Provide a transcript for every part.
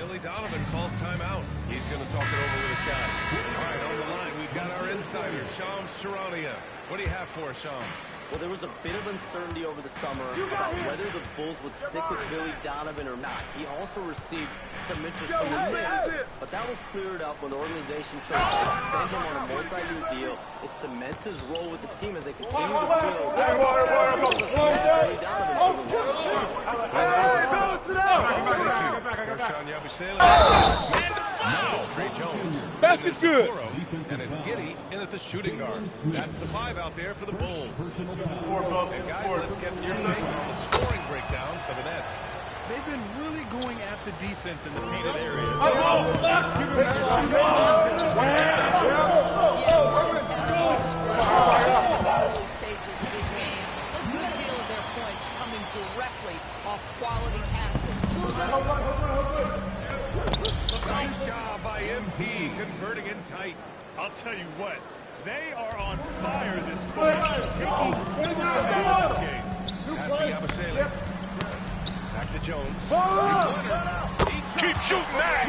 Billy Donovan calls timeout. He's going to talk it over with his guys. All right, on the line, we've got our insider, Shams Charania. What do you have for us, Shams? Well, there was a bit of uncertainty over the summer about whether the Bulls would stick with Billy Donovan or not. He also received some interest from the Knicks, but that was cleared up when the organization chose to suspend him on a multi-year deal. It cements his role with the team as they continue to build. Billy Donovan. Basket's good. And it's Giddey in at the shooting guard. That's the 5 out there for the Bulls. And guys, let's get your take on the scoring breakdown for the Nets. They've been really going at the defense in the painted areas. Stages of this game, a good deal of their points coming directly off quality passes. Nice job by MP converting in tight. I'll tell you what, they are on fire this quarter, taking this game. Pass to Yabusele. Back to Jones. Keep shooting that!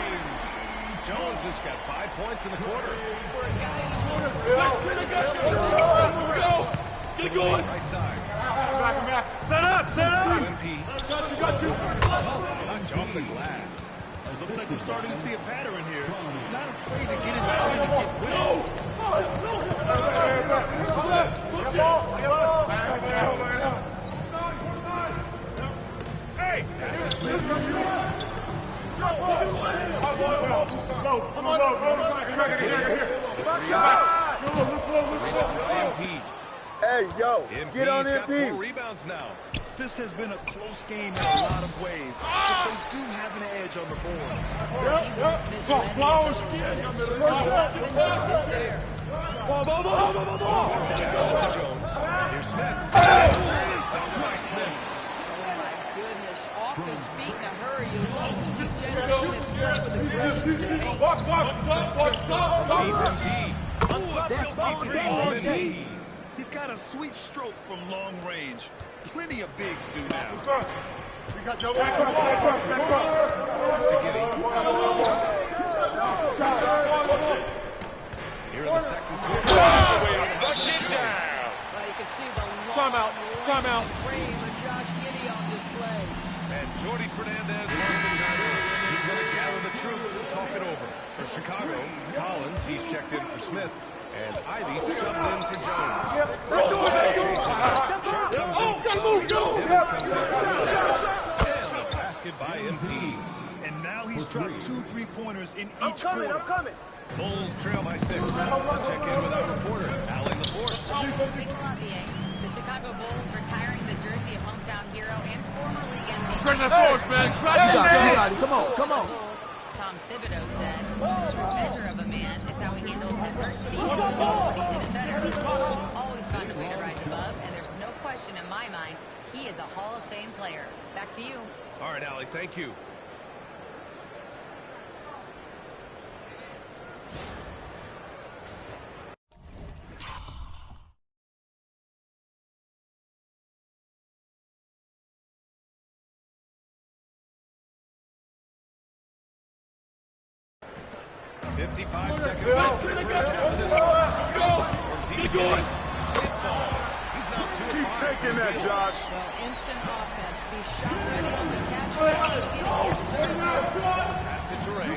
Jones has got 5 points in the quarter. Get going! Right side. Set up! MP. Touch off the glass. Looks like we're starting to see a pattern here. Not afraid to get it out and Hey, yo, get on got MP. 4 rebounds now. This has been a close game in a lot of ways, but they do have an edge on the board. Here's Smith. Oh my goodness, off his feet in a hurry. You love to see Jensen play with aggression. MP. He's got a sweet stroke from long range. Plenty of bigs do now. Here in the second quarter. Push it down. Well, you can see the Timeout. frame of Josh Giddey on display. And Jordy Fernandez wants it tighter. He's going to gather the troops and talk it over. For Chicago, Collins, he's checked in for Smith. And Ivy subbed in for Jones. And the basket by MP. And now he's dropped 2 3-pointers in each quarter. I'm coming. Bulls trail by 6. Let's check in with our reporter, Allie LaForce. Thanks a lot, VA. The Chicago Bulls retiring the jersey of hometown hero and former league MVP. Crush that force, man. Crush it, man. Come on. Tom Thibodeau said, "The measure of a man is how he handles adversity, but he did it better. He always found a way to rise above, and there's no question in my mind he is a Hall of Fame player." Back to you. All right, Allie, thank you. Five seconds left. Keep going. He's now 2 Keep taking that, Josh. Well, instant offense. Be shot ready on the catch. Pass to Teray.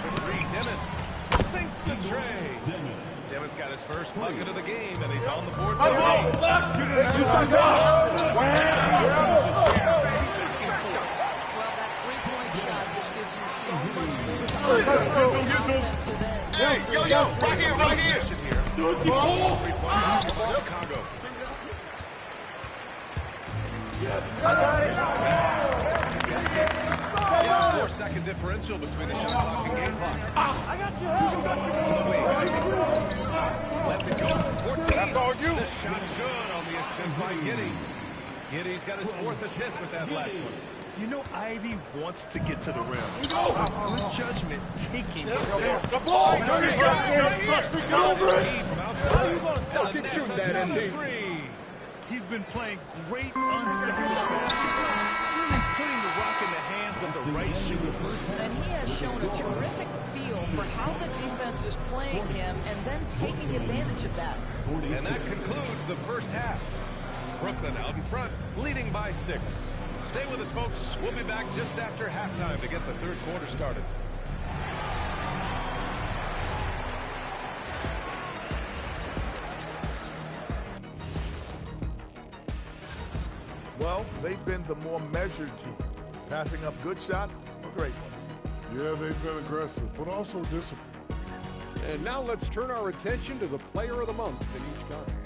For 3, Dimon sinks the tray. Dimon's got his first bucket of the game, and he's on the board for 3. Well, that three-point shot just gives you so much Hey, yo, right here. Chicago. 4-second differential between the shot clock and game clock. I got you. Lets it go for 14. That's all you. The shot's good on the assist by Giddey. Giddey's got his 4th assist with that last one. You know, Ivy wants to get to the rim. Good judgment taking it there. The ball! Keep shooting that MP. He's been playing great unselfish basketball, really putting the rock in the hands of the right shoe. And he has shown a terrific feel for how the defense is playing him and then taking advantage of that. And that concludes the first half. Brooklyn out in front, leading by 6. Stay with us, folks. We'll be back just after halftime to get the third quarter started. Well, they've been the more measured team, passing up good shots for great ones. Yeah, they've been aggressive, but also disciplined. And now let's turn our attention to the player of the month in each conference.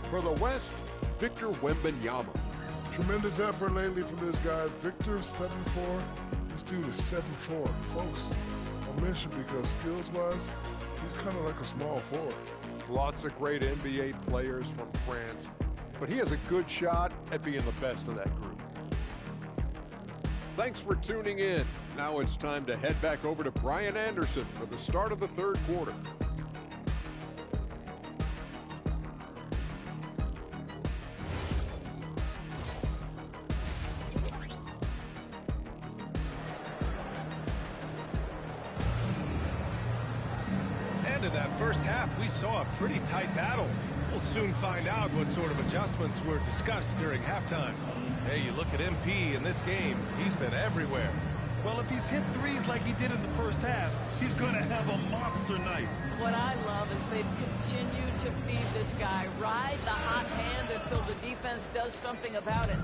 For the West, Victor Wembanyama. Tremendous effort lately for this guy. Victor, 7'4". This dude is 7'4". Folks, I mention because skills-wise, he's kind of like a small forward. Lots of great NBA players from France, but he has a good shot at being the best of that group. Thanks for tuning in. Now it's time to head back over to Brian Anderson for the start of the third quarter. And in that first half, we saw a pretty tight battle. We'll soon find out what sort of adjustments were discussed during halftime. Hey, you look at MP in this game, he's been everywhere. Well, if he's hit threes like he did in the first half, he's going to have a monster night. What I love is they've continued to feed this guy, ride the hot hand until the defense does something about it.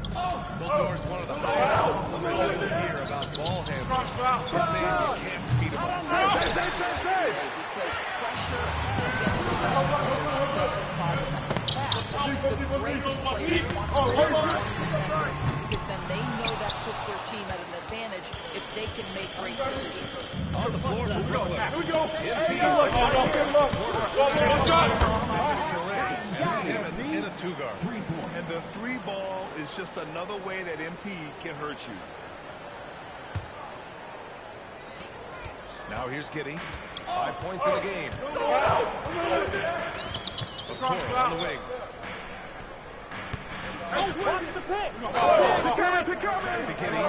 Bulldore's one of the highest compliments you hear about ball handling. He's saying you can't speed him up. Because pressure against the best players doesn't bother them. In fact, the greatest players want to because then they know that puts their team at an advantage if they can make great decisions. On the floor for Brooklyn. In a two-guard. And the three ball is just another way that MP can hurt you. Now here's Giddey. 5 points in the game. Okoro on the wing. Watch the pick. To Giddey.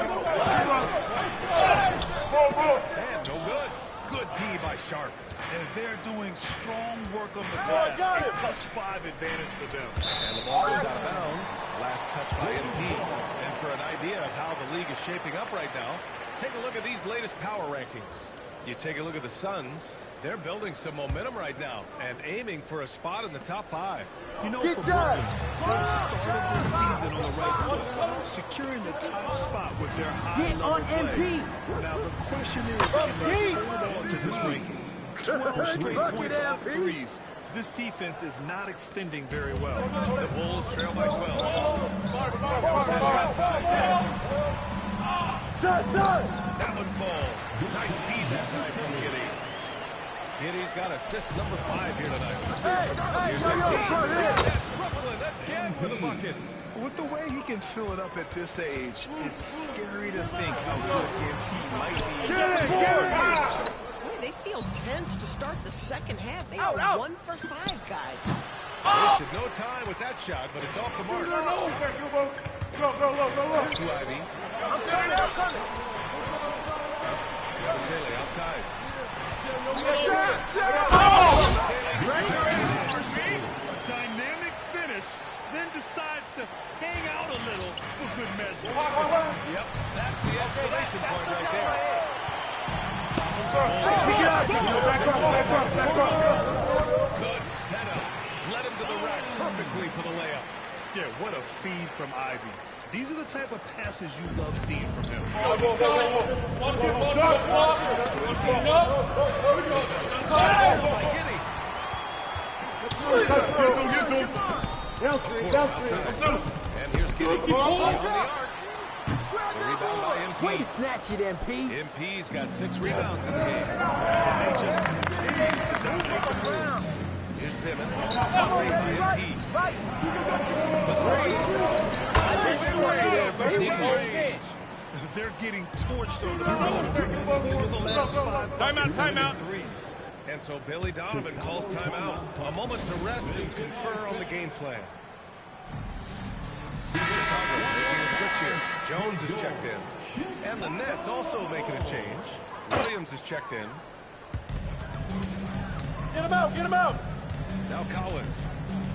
And no good. Good D by Sharp. And they're doing strong work on the glass. +5 advantage for them. And the ball goes out of bounds. Last touch by MP. And for an idea of how the league is shaping up right now, take a look at these latest power rankings. You take a look at the Suns. They're building some momentum right now and aiming for a spot in the top 5. You know, for Brooklyn, they started this season on the right foot, securing the top spot with their high-level play. Now the question is, can they hold on to this ranking? 12 straight points off threes. This defense is not extending very well. The Bulls trail by 12. That one falls. Nice feed that time from Giddey. Giddey's got assist number 5 here tonight. Here's Brooklyn again with a bucket. With the way he can fill it up at this age, it's scary to think how good MP might be. They feel tense to start the second half. They are 1 for 5, guys. Wasted no time with that shot, but it's off the mark. That's to Ivy. Bailey outside. A dynamic finish, then decides to hang out a little for good measure. Yep, that's the exclamation point right there. Good setup. Led him to the rack perfectly for the layup. Yeah, what a feed from Ivy. These are the type of passes you love seeing from him. And here's Giddey. He's on the arc. The rebound by MP. Way to snatch it, MP. MP's got 6 rebounds in the game. And they just continue to dominate the boards. Here's Timmons. Played by MP. They're getting torched on the road. 4 of the last 5 Timeout. Threes. And so Billy Donovan calls timeout. A moment to rest and confer on the game plan. Chicago making a switch here. Jones is checked in. And the Nets also making a change. Williams is checked in. Get him out, get him out! Now Collins.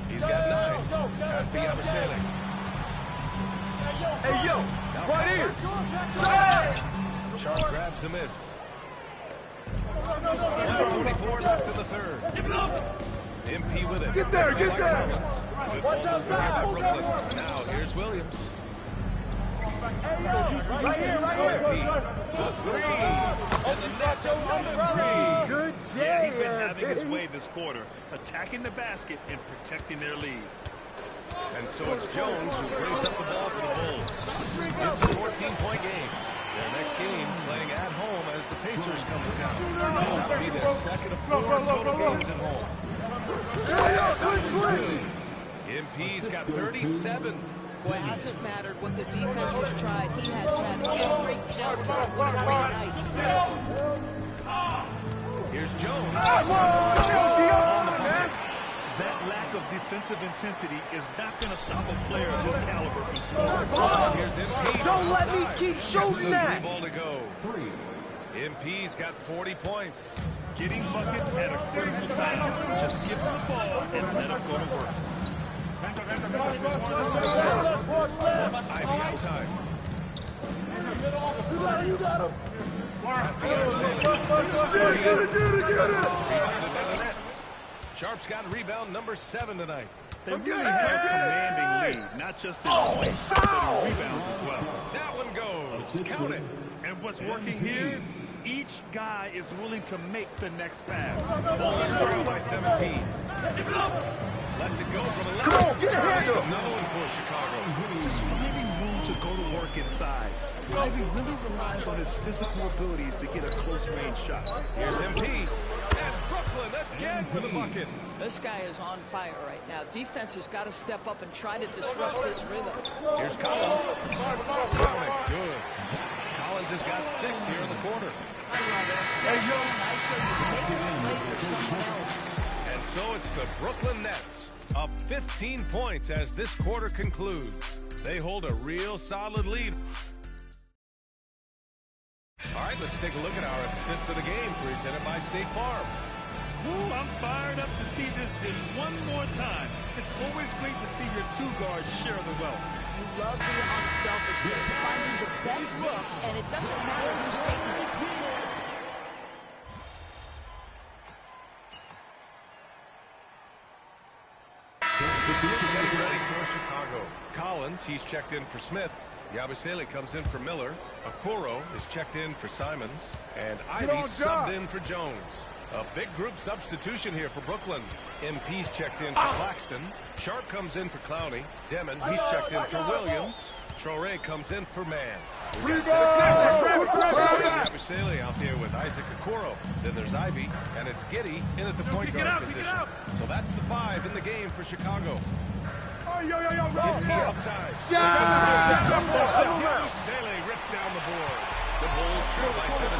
He's got 9. Pass to Yabusele. Hey, yo! Right here! Sharp grabs a miss. 44 left in the third. MP with it. Get there, get there! Watch outside! Now here's Williams. Right here, right here! The three. And the Nets another three. Good Yeah, he's been jam, having his way this quarter, attacking the basket and protecting their lead. And so it's Jones who brings up the ball for the Bulls. It's a 14-point game. Their next game playing at home as the Pacers come to town. That'll be their second of 4 total games at home. Switch! MP's got 37. Boy, it hasn't mattered what the defense has tried. He has had every counter. What a great night. Here's Jones. That lack of defensive intensity is not going to stop a player of this caliber from scoring. Here's MP. Don't let me keep shooting that. 3 ball to go. MP's got 40 points. Getting buckets at a critical time. Just give him the ball and let him go to work. Ivy outside. You got him! Pass to Yabusele. Get it! Rebounded by the Nets. Sharp's got rebound number 7 tonight. They really have a commanding lead, not just in points, but in rebounds as well. That one goes. Count it. And what's working here? Each guy is willing to make the next pass. Bulls trail by 17. Lets it go from 11. Come on, get a handle. Another one for Chicago. Just finding room to go to work inside. Ivy really relies on his physical abilities to get a close-range shot. Here's MP. And Brooklyn again with a bucket. This guy is on fire right now. Defense has got to step up and try to disrupt his rhythm. Here's Collins. Count it. Good. Collins has got 6 here in the quarter. And so it's the Brooklyn Nets up 15 points as this quarter concludes. They hold a real solid lead. All right, let's take a look at our assist of the game presented by State Farm. Ooh, I'm fired up to see this dish one more time. It's always great to see your two guards share the wealth. You love the unselfishness, finding the best look, and it doesn't matter who's taking it. Getting ready for Chicago. Collins, he's checked in for Smith. Yabusele comes in for Miller. Okoro is checked in for Simons. And Ivy subbed in for Jones. A big group substitution here for Brooklyn. MP's checked in for Claxton. Sharp comes in for Clowney. Demon, he's checked in for Williams. Traore comes in for Mann. Yabusele out there with Isaac Okoro. Then there's Ivy, and it's Giddey in at the point guard position. So that's the 5 in the game for Chicago. MP outside. Yabusele rips down the board. The Bulls trail by 17.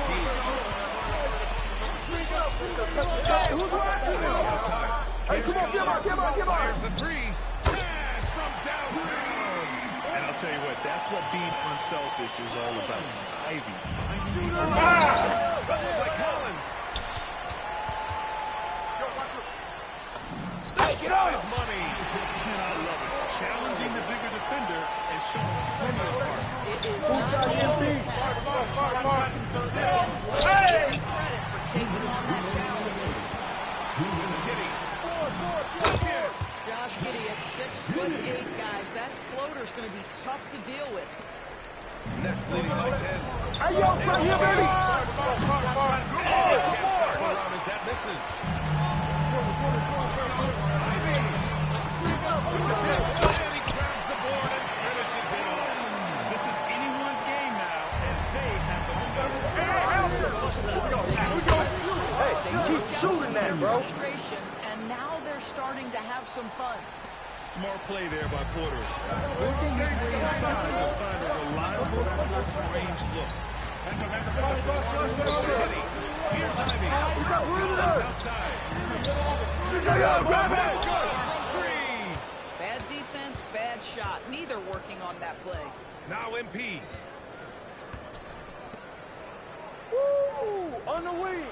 Who's watching? Outside. Hey, come on, get on. Fires the 3. Smash from downtown. And I'll tell you what, that's what being unselfish is all about. Ivy finally Followed by Collins. Hey, get on him! Money. And I love it. Challenging the bigger defender and showing the perimeter part. It is not the Hey! credit for taking on that challenge. Josh Giddey at 6'8", guys. That floater's going to be tough to deal with. Nets leading by 10. Hey, yo, right here, baby! Can't stop around as that misses. Ivy. And he grabs the board and finishes it off. This is anyone's game now, and they have the Hey, keep shooting that, bro. Frustrations, and now they're starting to have some fun. smart play there by Porter. Working his way inside to find a reliable close-range look. Here's Ivy. Outside. Grab it! Bad defense, bad shot. Neither working on that play. Now MP. Woo! On the wing.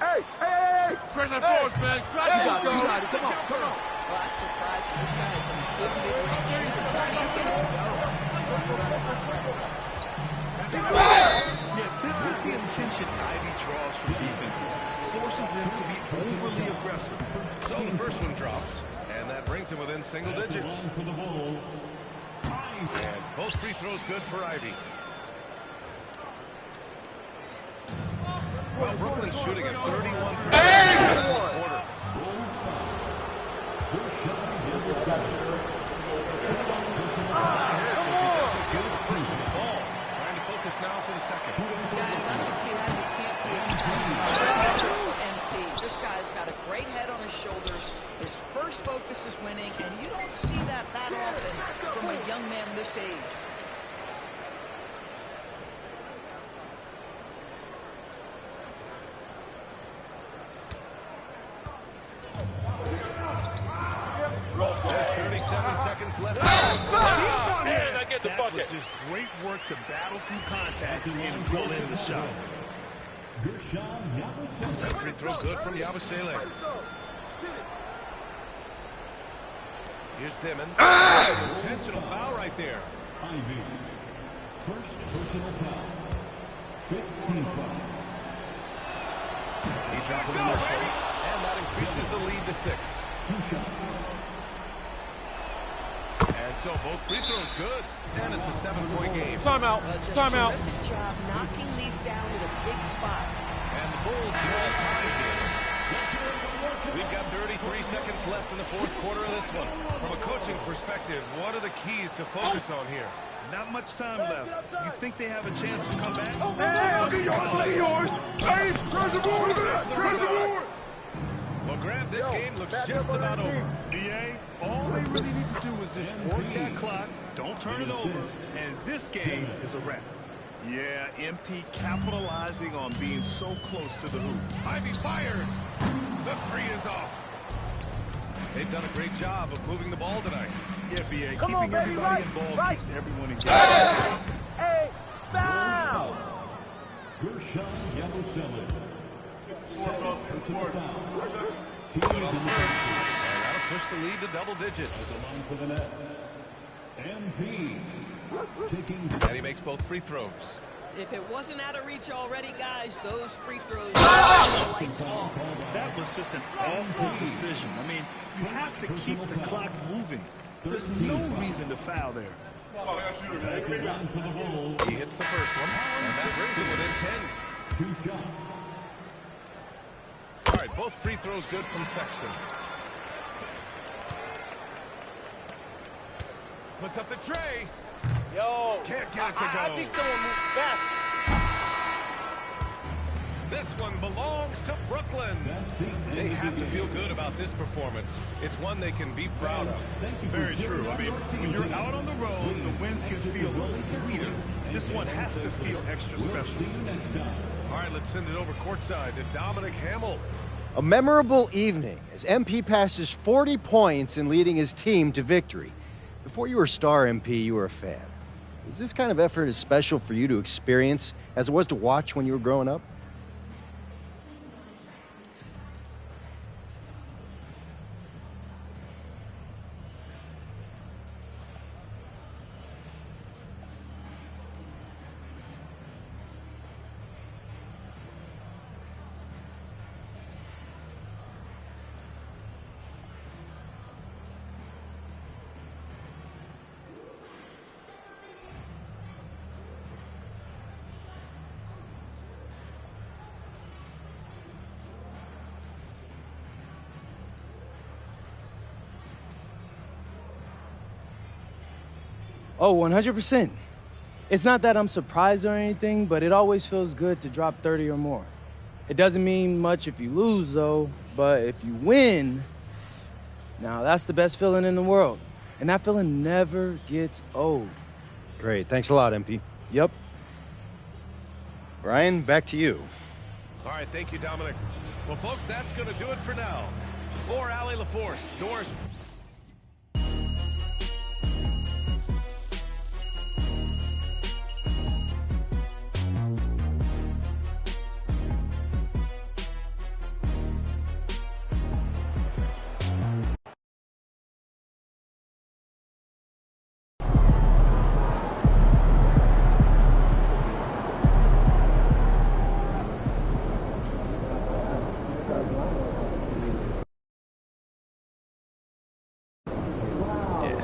Hey! Pressure force, man. Pressure. You got it. Come on. Well, that's surprising. This guy is a good mid-range shooter. Just can't get it to go. Yeah, this is the intention Ivy draws from defenses. Forces them to be overly aggressive. So the first one drops, and that brings him within single digits. And both free throws good for Ivy. Well, Brooklyn's shooting at 31%. Quarter. Trying to focus now for the second. Guys, I don't see how you can't be excited about MP. This guy's got a great head on his shoulders. His first focus is winning, and you don't see that often from a young man this age. There's 37 seconds left. And I get the bucket. That was just great work to battle through contact and drill in the shot. That free throw good from Yabusele. Here's Dimon. Intentional foul right there. Ivy. First personal foul. 15 foul. He drops it quickly, and that increases the lead to 6. 2 shots. And so both free throws good, and it's a 7-point game. Timeout. Timeout. Terrific job knocking these down in a big spot. And the Bulls get all tied here. We've got 33 seconds left in the fourth quarter of this one. From a coaching perspective, what are the keys to focus on here? Not much time left. You think they have a chance to come back? Hey, look at yours! Hey, pressure board! Pressure board! Well, Grant, this game looks just about over. DA, all they really need to do is just work that clock, don't turn it over, and this game is a wrap. Yeah, MP capitalizing on being so close to the hoop. Ivy fires. The three is off. They've done a great job of moving the ball tonight. Yeah, BA, Come keeping on, baby, everybody right, involved right. keeps everyone engaged. Hey, foul! Gershon Yabusele. Personal foul. Good on the first, and that'll push the lead to double digits. Line for the net. MP. Taking. And he makes both free throws. If it wasn't out of reach already, guys, those free throws are lights off. That was just an awful decision. I mean, you have to keep the clock moving. There's no reason to foul there. Line for the Bulls. He hits the first one, and that brings him within 10. 2 shots. All right, both free throws good from Sexton. Puts up the tray. Yo. Can't get it to go. I think someone moved fast. This one belongs to Brooklyn. They have to feel good about this performance. It's one they can be proud of. Very true. I mean, when you're out on the road, the wins can feel a little sweeter. This one has to feel extra special. All right, let's send it over courtside to Dominic Hamill. A memorable evening as MP passes 40 points in leading his team to victory. Before you were a star, MP, you were a fan. Is this kind of effort as special for you to experience as it was to watch when you were growing up? Oh, 100%. It's not that I'm surprised or anything, but it always feels good to drop 30 or more. It doesn't mean much if you lose, though, but if you win, now that's the best feeling in the world. And that feeling never gets old. Great. Thanks a lot, MP. Yep. Ryan, back to you. All right, thank you, Dominic. Well, folks, that's going to do it for now. For Allie LaForce, Doris.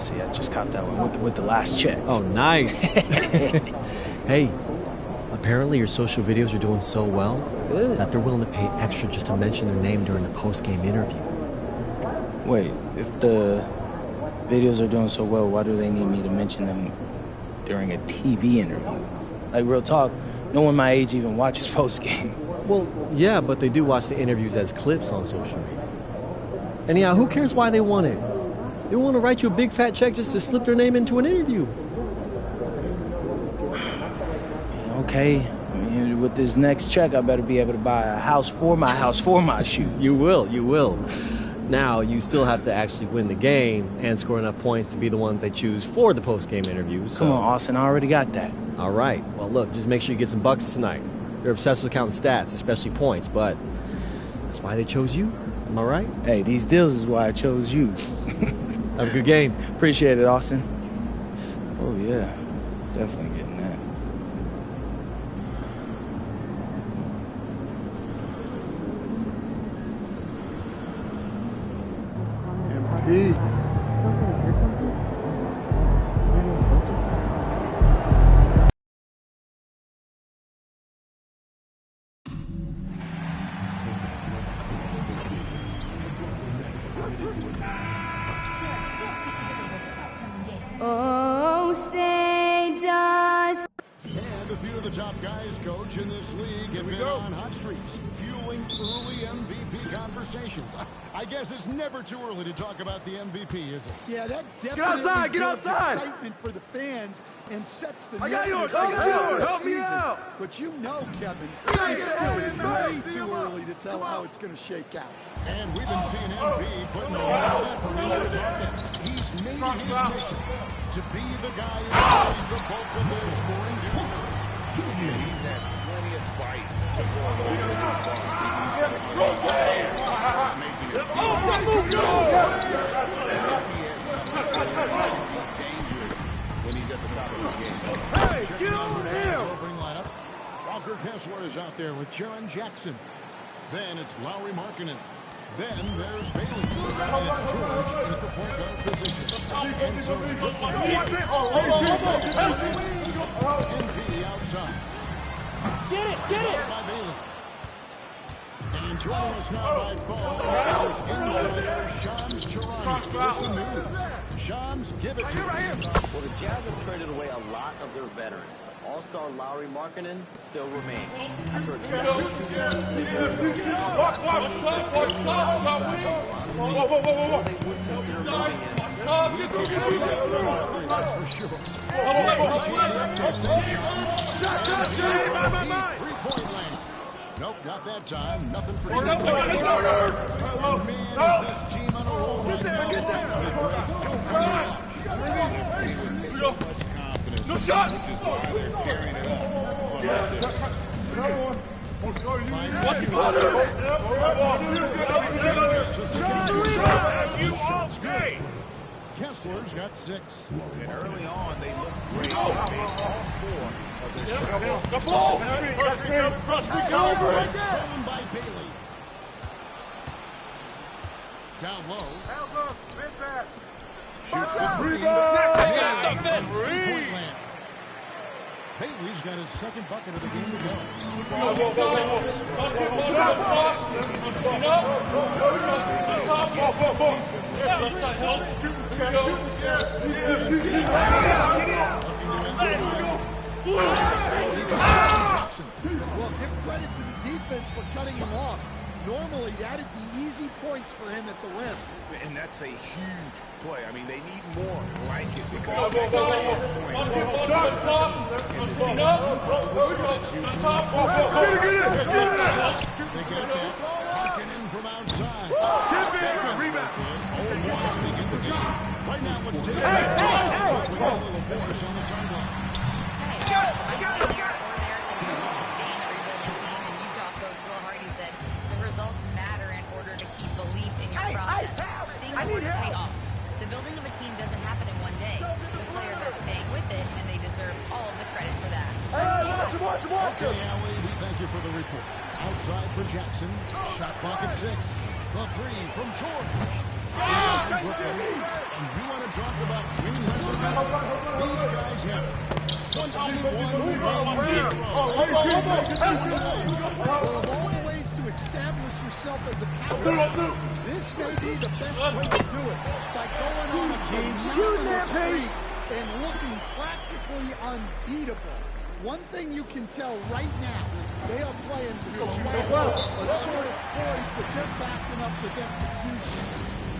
see, I just copped that one with the last check. Oh, nice. Hey, apparently your social videos are doing so well that they're willing to pay extra just to mention their name during the post-game interview. Wait, if the videos are doing so well, why do they need me to mention them during a TV interview? Like, real talk, no one my age even watches post-game. Well, yeah, but they do watch the interviews as clips on social media. Anyhow, who cares why they want it? They want to write you a big fat check just to slip their name into an interview. Okay, I mean, with this next check, I better be able to buy a house for my shoes. You will. Now, you still have to actually win the game and score enough points to be the one they choose for the post-game interview. So. Come on, Austin, I already got that. All right. Well, look, just make sure you get some buckets tonight. They're obsessed with counting stats, especially points, but that's why they chose you. Am I right? Hey, these deals is why I chose you. Have a good game. Appreciate it, Austin. Oh, yeah. Definitely getting that. MP. Oh, say does. And a few of the top guys, coach, in this league have been on hot streaks, fueling early MVP conversations. I guess it's never too early to talk about the MVP, is it? Yeah, that definitely get outside. Excitement for the fans and sets the I got yours. Help me out. But you know, Kevin, gotta it's get still it. way too early to tell how it's going to shake out. And we've been seeing MP putting a lot of effort into his offense. He's made it his mission to be the guy who carries the bulk of their scoring duty. He's had plenty of bite to go along with his ball. When he's at the top of his game. Hey, get over here! Opening lineup. Walker Kessler is out there with Jaron Jackson. Then it's Lowry Markkanen. Then there's Bailey. And it's George at the point guard position. And so it's NV outside. Get it! By Bailey. And joining us now by phone is insider Shams Charania. Listen to Shams, give it to us. Well, the Jazz have traded away a lot of their veterans, but all-star Lowry Markkanen still remains. After a That's for sure. Three-point land. Nope, not that time. Nothing for two. Man, is this team on a roll right now. With so much confidence, which is why they're tearing it up. Kessler's got 6. And early on, they looked great. All 4 of their shots. The ball! Stolen by Bailey. Down low. Shoots the three. Bailey's got his second bucket of the game to go. Well, give credit to the defense for cutting him off. Normally, that'd be easy points for him at the rim. And that's a huge play. I mean, they need more like it because they get points. They get it back. Markkanen from outside. Rebound. Right now, let's take a force on the sideline. The building of a team doesn't happen in one day. The players are staying with it, and they deserve all of the credit for that. Watch him. We thank you for the report. Outside for Jackson. Shot clock at 6. The 3 from George. Brooklyn. And you want to talk about winning resumes? These guys have 21 games. Well, of all the ways to establish yourself as a power, this may be the best way to do it. By going on a phenomenal streak and looking practically unbeatable. One thing you can tell right now, they are playing with a sort of poise that they're backing up with execution.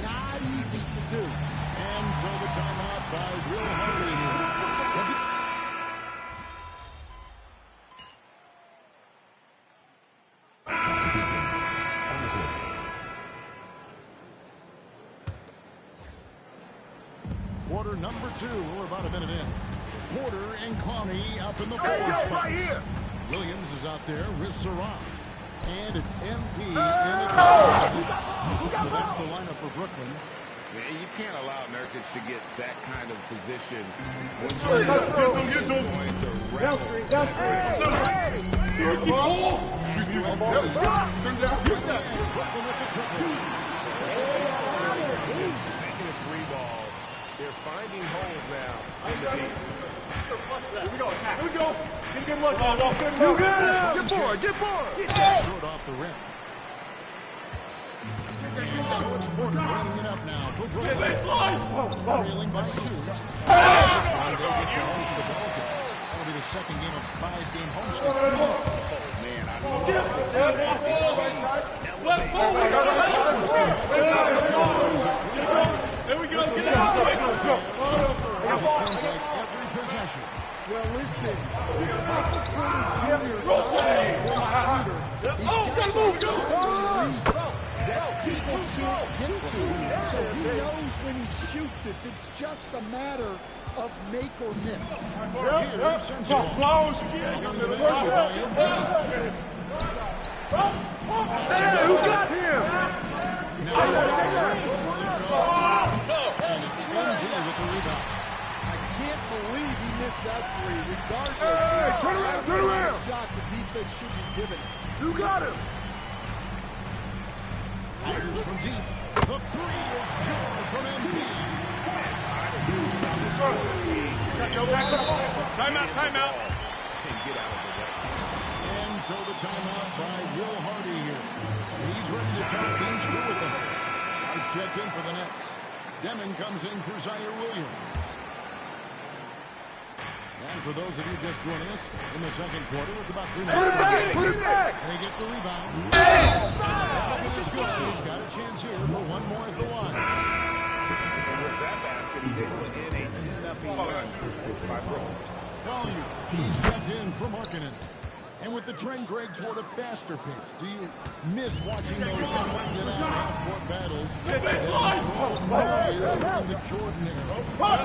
Not easy to do. And so the timeout by Will Hardy here. Quarter number 2. We're about a minute in. Porter and Clowney up in the forward spot. Right here. Williams is out there with Sarah. And it's MP in the position. So that's the lineup for Brooklyn. Man, you can't allow Nurkic to get that kind of position when Get going to consecutive 3 balls. They're finding holes now in the deep. Here we go. Here we go. Get a good look. You got it. Get forward. Get forward. Short off the rim. And so it's Porter bringing it up now for Brooklyn. Trailing by 2. This one, they'll get to host the Balkans. That'll be the second game of 5-game homestand. Oh, man, I don't know. There we go. Get Every possession. Well, listen, Michael Porter Jr. is not a shooter. He's got that people can't get to, so he knows when he shoots it. It's just a matter of make or miss. Close. Hey, who got him? I can't believe he missed that 3. Regardless, Hey, turn around. Shot the defense should be giving it. You got him. Fires from deep. The 3 is pure from MP. Timeout. And get out of the way. And so the timeout by Will Hardy here. He's ready to talk things through with them. Let's check in for the Nets. Demon comes in for Zaire Williams. And for those of you just joining us, in the second quarter, with about 3 minutes, Put it back. they get the rebound. And the basket is good. He's got a chance here for one more at the line. And with that basket, he's able to end a 10-0 run by Brooklyn. Collier, he's checked in for Markkanen. And with the trend, Greg, toward a faster pace, do you miss watching those half-court battles? In the Jordan But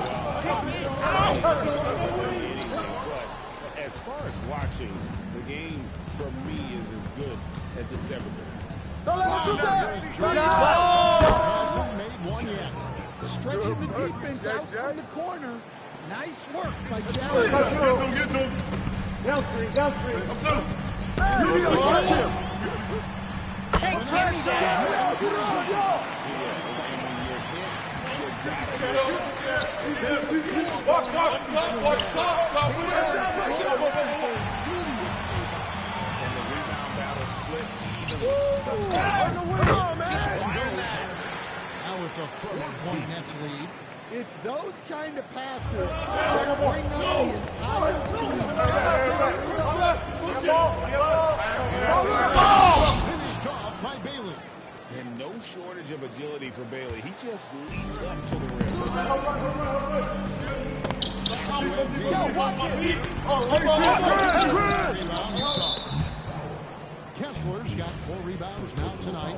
as far as watching, the game for me is as good as it's ever been. Don't let him shoot that. Hasn't made one yet. Stretching the defense out from the corner. Nice work by Jackson. Get to him. Down screen. Watch him. Hey, Kenny, And the rebound battle split evenly. Now it's a 4-point Nets lead. It's those kind of passes that bring up the entire team. Finished off by Bailey. And no shortage of agility for Bailey. He just leaps up to the rim. Kessler's got 4 rebounds now tonight.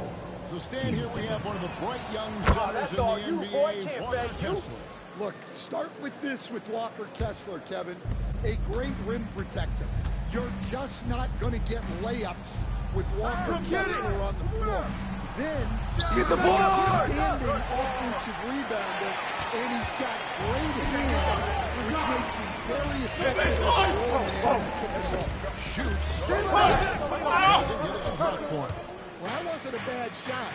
So stand here, we have one of the bright young stars in the NBA, Walker Kessler. Look, start with this with Walker Kessler, Kevin. A great rim protector. You're just not going to get layups with Walker Kessler on the floor. Then he's a standing offensive rebounder, and he's got great hands, which makes him very effective as a roll man. Shoots. Doesn't get it to drop for him. Well, that wasn't a bad shot.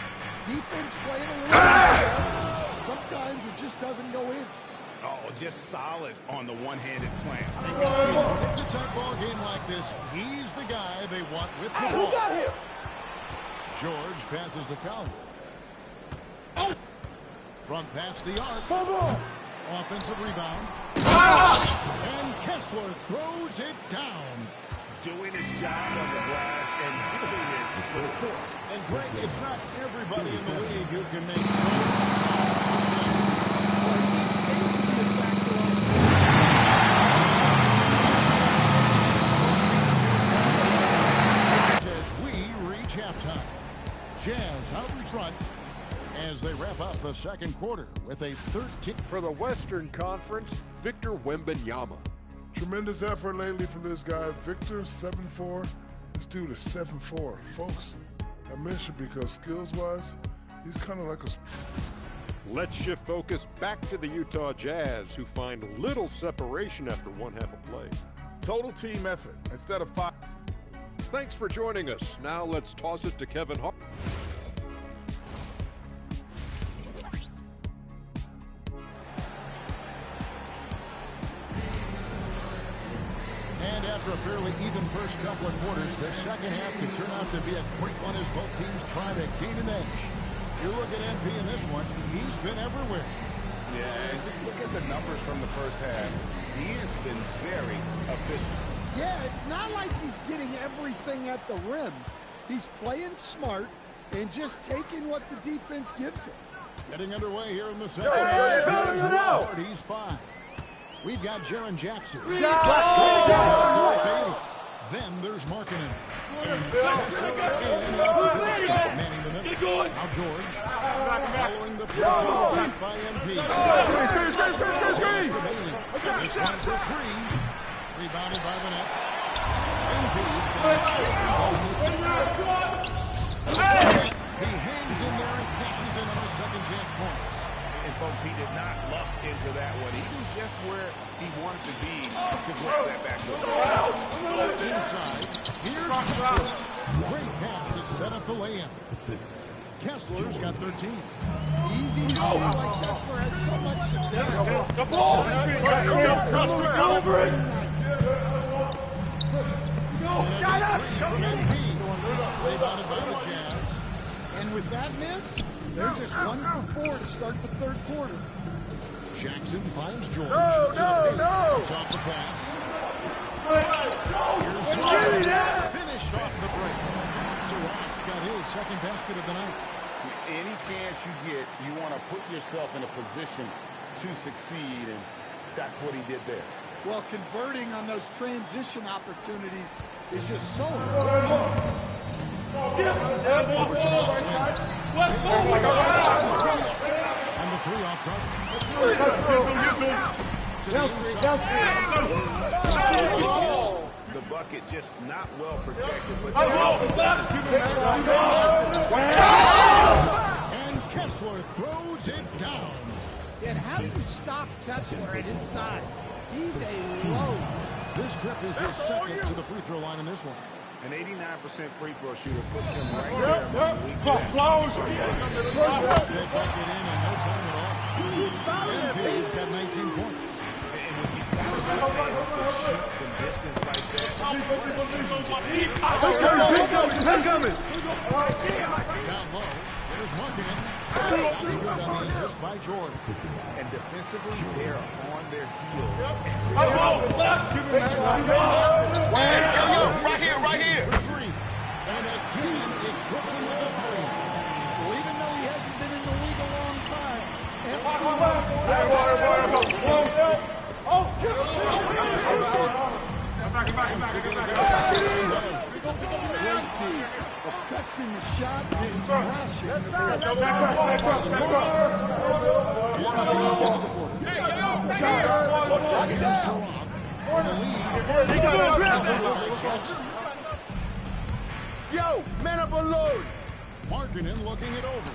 Defense playing a little sometimes it just doesn't go in. Oh, just solid on the one-handed slam. When it's a tight ball game like this, he's the guy they want with the ball. Who got him? George passes to Cowell. From past the arc. Offensive rebound. And Kessler throws it down. Doing his job on the glass and doing it with force. And Greg, it's not everybody in the league who can make as we reach halftime. Jazz out in front as they wrap up the second quarter with a 13. For the Western Conference, Victor Wembanyama. Tremendous effort lately from this guy, Victor, 7'4". This dude is 7'4". Folks, I mentioned because skills-wise, he's kind of like a... Let's shift focus back to the Utah Jazz, who find little separation after one half of play. Total team effort instead of 5. Thanks for joining us. Now let's toss it to Kevin Hart. And after a fairly even first couple of quarters, the second half could turn out to be a quick one as both teams try to gain an edge. You look at MP in this one, he's been everywhere. Yeah, and just look at the numbers from the first half. He has been very efficient. Yeah, it's not like he's getting everything at the rim. He's playing smart and just taking what the defense gives him. Getting underway here in the second half. He's fine. We've got Jaren Jackson. Then there's Markkanen. Manning the middle. Now George. Following the attack by MP. Screen. This one's a three. Rebounded by the Nets. MP's He hangs in there and cashes in on his second chance points. And folks, he did not luck into that one. He knew just where he wanted to be to grab that back door. Inside, here's Kessler. Great pass to set up the lay-in. Kessler's got 13. Easy to see why Kessler has so much success. The ball! Shut up! Rebounded by the Jazz. And with that miss, they're just 1 for 4 to start the third quarter. Jackson finds George. No! It's off the pass. Here's finished off the break. Saraf's got his second basket of the night. Any chance you get, you want to put yourself in a position to succeed, and that's what he did there. Well, converting on those transition opportunities is just so important. And the three off target. The bucket just not well protected, but and Kessler throws it down. And how do you stop Kessler at his size? He's a load. This trip is his second to the free throw line in this one. An 89% free throw shooter puts him right there. Close. They bucket in no time at all. MP's got 19 points. And when you've got a good man who can shoot from distance like that, down low, there's Markkanen. That's good on the assist by George. And defensively, they're on their heels. Right here. For three. And again, it's Brooklyn with a three. Well, even though he hasn't been in the league a long time, affecting the shot and crashing. Yo, man up unload. Markkanen looking it over.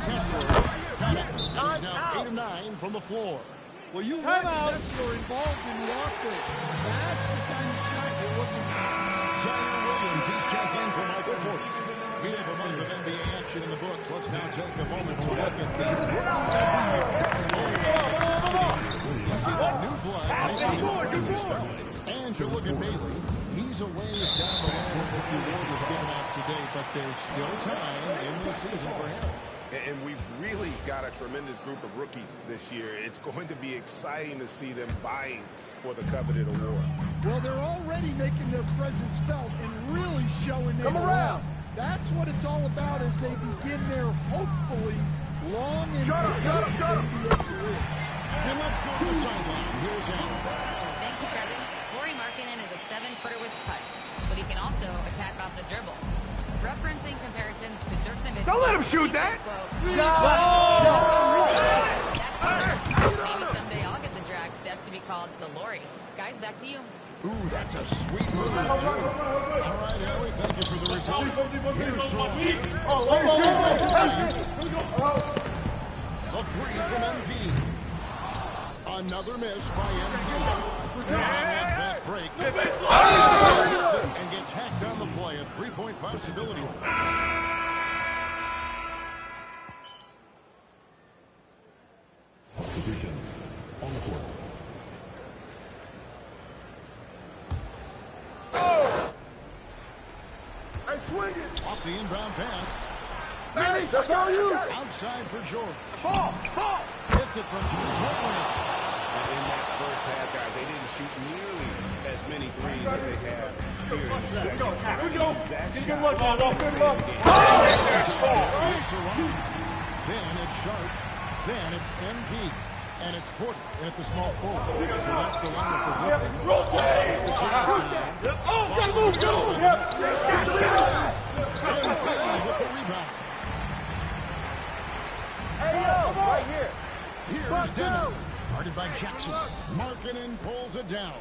Kessler got it. And he's now 8 of 9 from the floor. Well, you want Kessler involved in the offense. That's the kind of shot you're looking for. Zion Williams, he's checked in for Michael Porter. We have a month of NBA action in the books. Let's now take a moment to look at the to see the new blood making their presence felt. And you look at Bailey. He's a ways down the line with the award was given out today, but there's still time in the season for him. And we've really got a tremendous group of rookies this year. It's going to be exciting to see them vying for the coveted award. Well, they're already making their presence felt and really showing it. Come around. That's what it's all about as they begin their hopefully long and productive NBA career. And let's go to the sideline. Here's Allen. Thank you, Kevin. Lauri Markkanen is a 7-footer with touch, but he can also attack off the dribble. Referencing comparisons to Dirk Nowitzki. Don't let him shoot that! Maybe someday I'll get the drag step to be called the Lauri. Guys, back to you. Ooh, that's a sweet move, too. All right, Ellie, thank you for the report. Here's a three from MP. Another miss by MP. Fast break. And gets hacked on the play. A three-point possibility. Substitutions on the court. Hey, swing it! Off the inbound pass. Hey, that's all you! Outside for George. Ball! Hits it from three-point line. In that first half, guys, they didn't shoot nearly as many threes as they have here in the second. Here we go. Good look, good look. Then it's Sharp. Then it's MP. And it's Porter at the small forward. So that's the lineup for Brooklyn. Rotate! Oh, gotta move! MP with the rebound. Hey, yo, right here. Here's Denham. Guarded by Jackson. Markkanen pulls it down.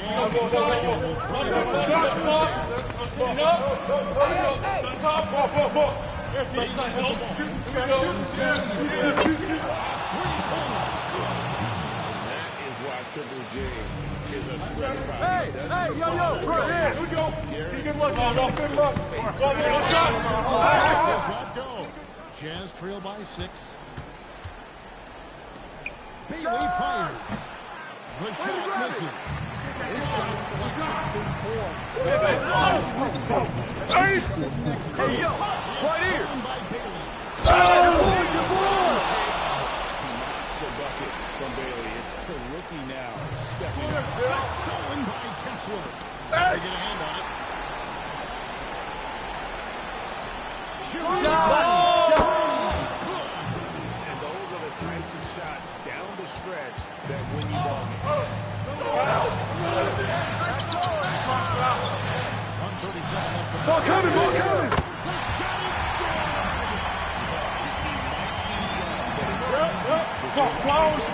And that is why Triple J is a stress fighter. Hey, yo, right here. Here we go. Good luck, good luck. shot go. Jazz trail by 6. Bailey fires. The shot misses. His shot selection's been poor. Hey, yo, right here. By Bailey. Monster bucket from Bailey. It's the rookie now stepping up. Going by Kessler. They get a hand on it. And those are the types of shots down the stretch that win you ball games. 1:37 left. Ball coming. Flowers.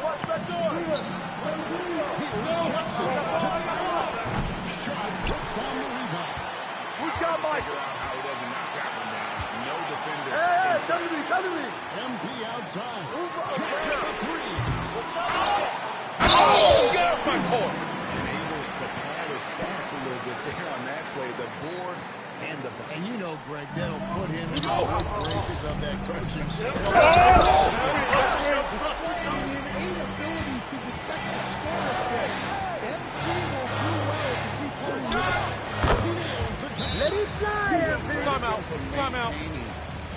Watch back door! Who's got Mike? Figure out how he doesn't knock that one down. No defender. Hey, come to me! MP outside. Catch up a three. Get off my court. And able to pad his stats a little bit there on that play. The board and the bucket. And you know, Greg, that'll put him in the good graces of that coaching staff. The striking inability to detect the score attack. MP will do well to keep playing this. Let it fly, MP! Timeout.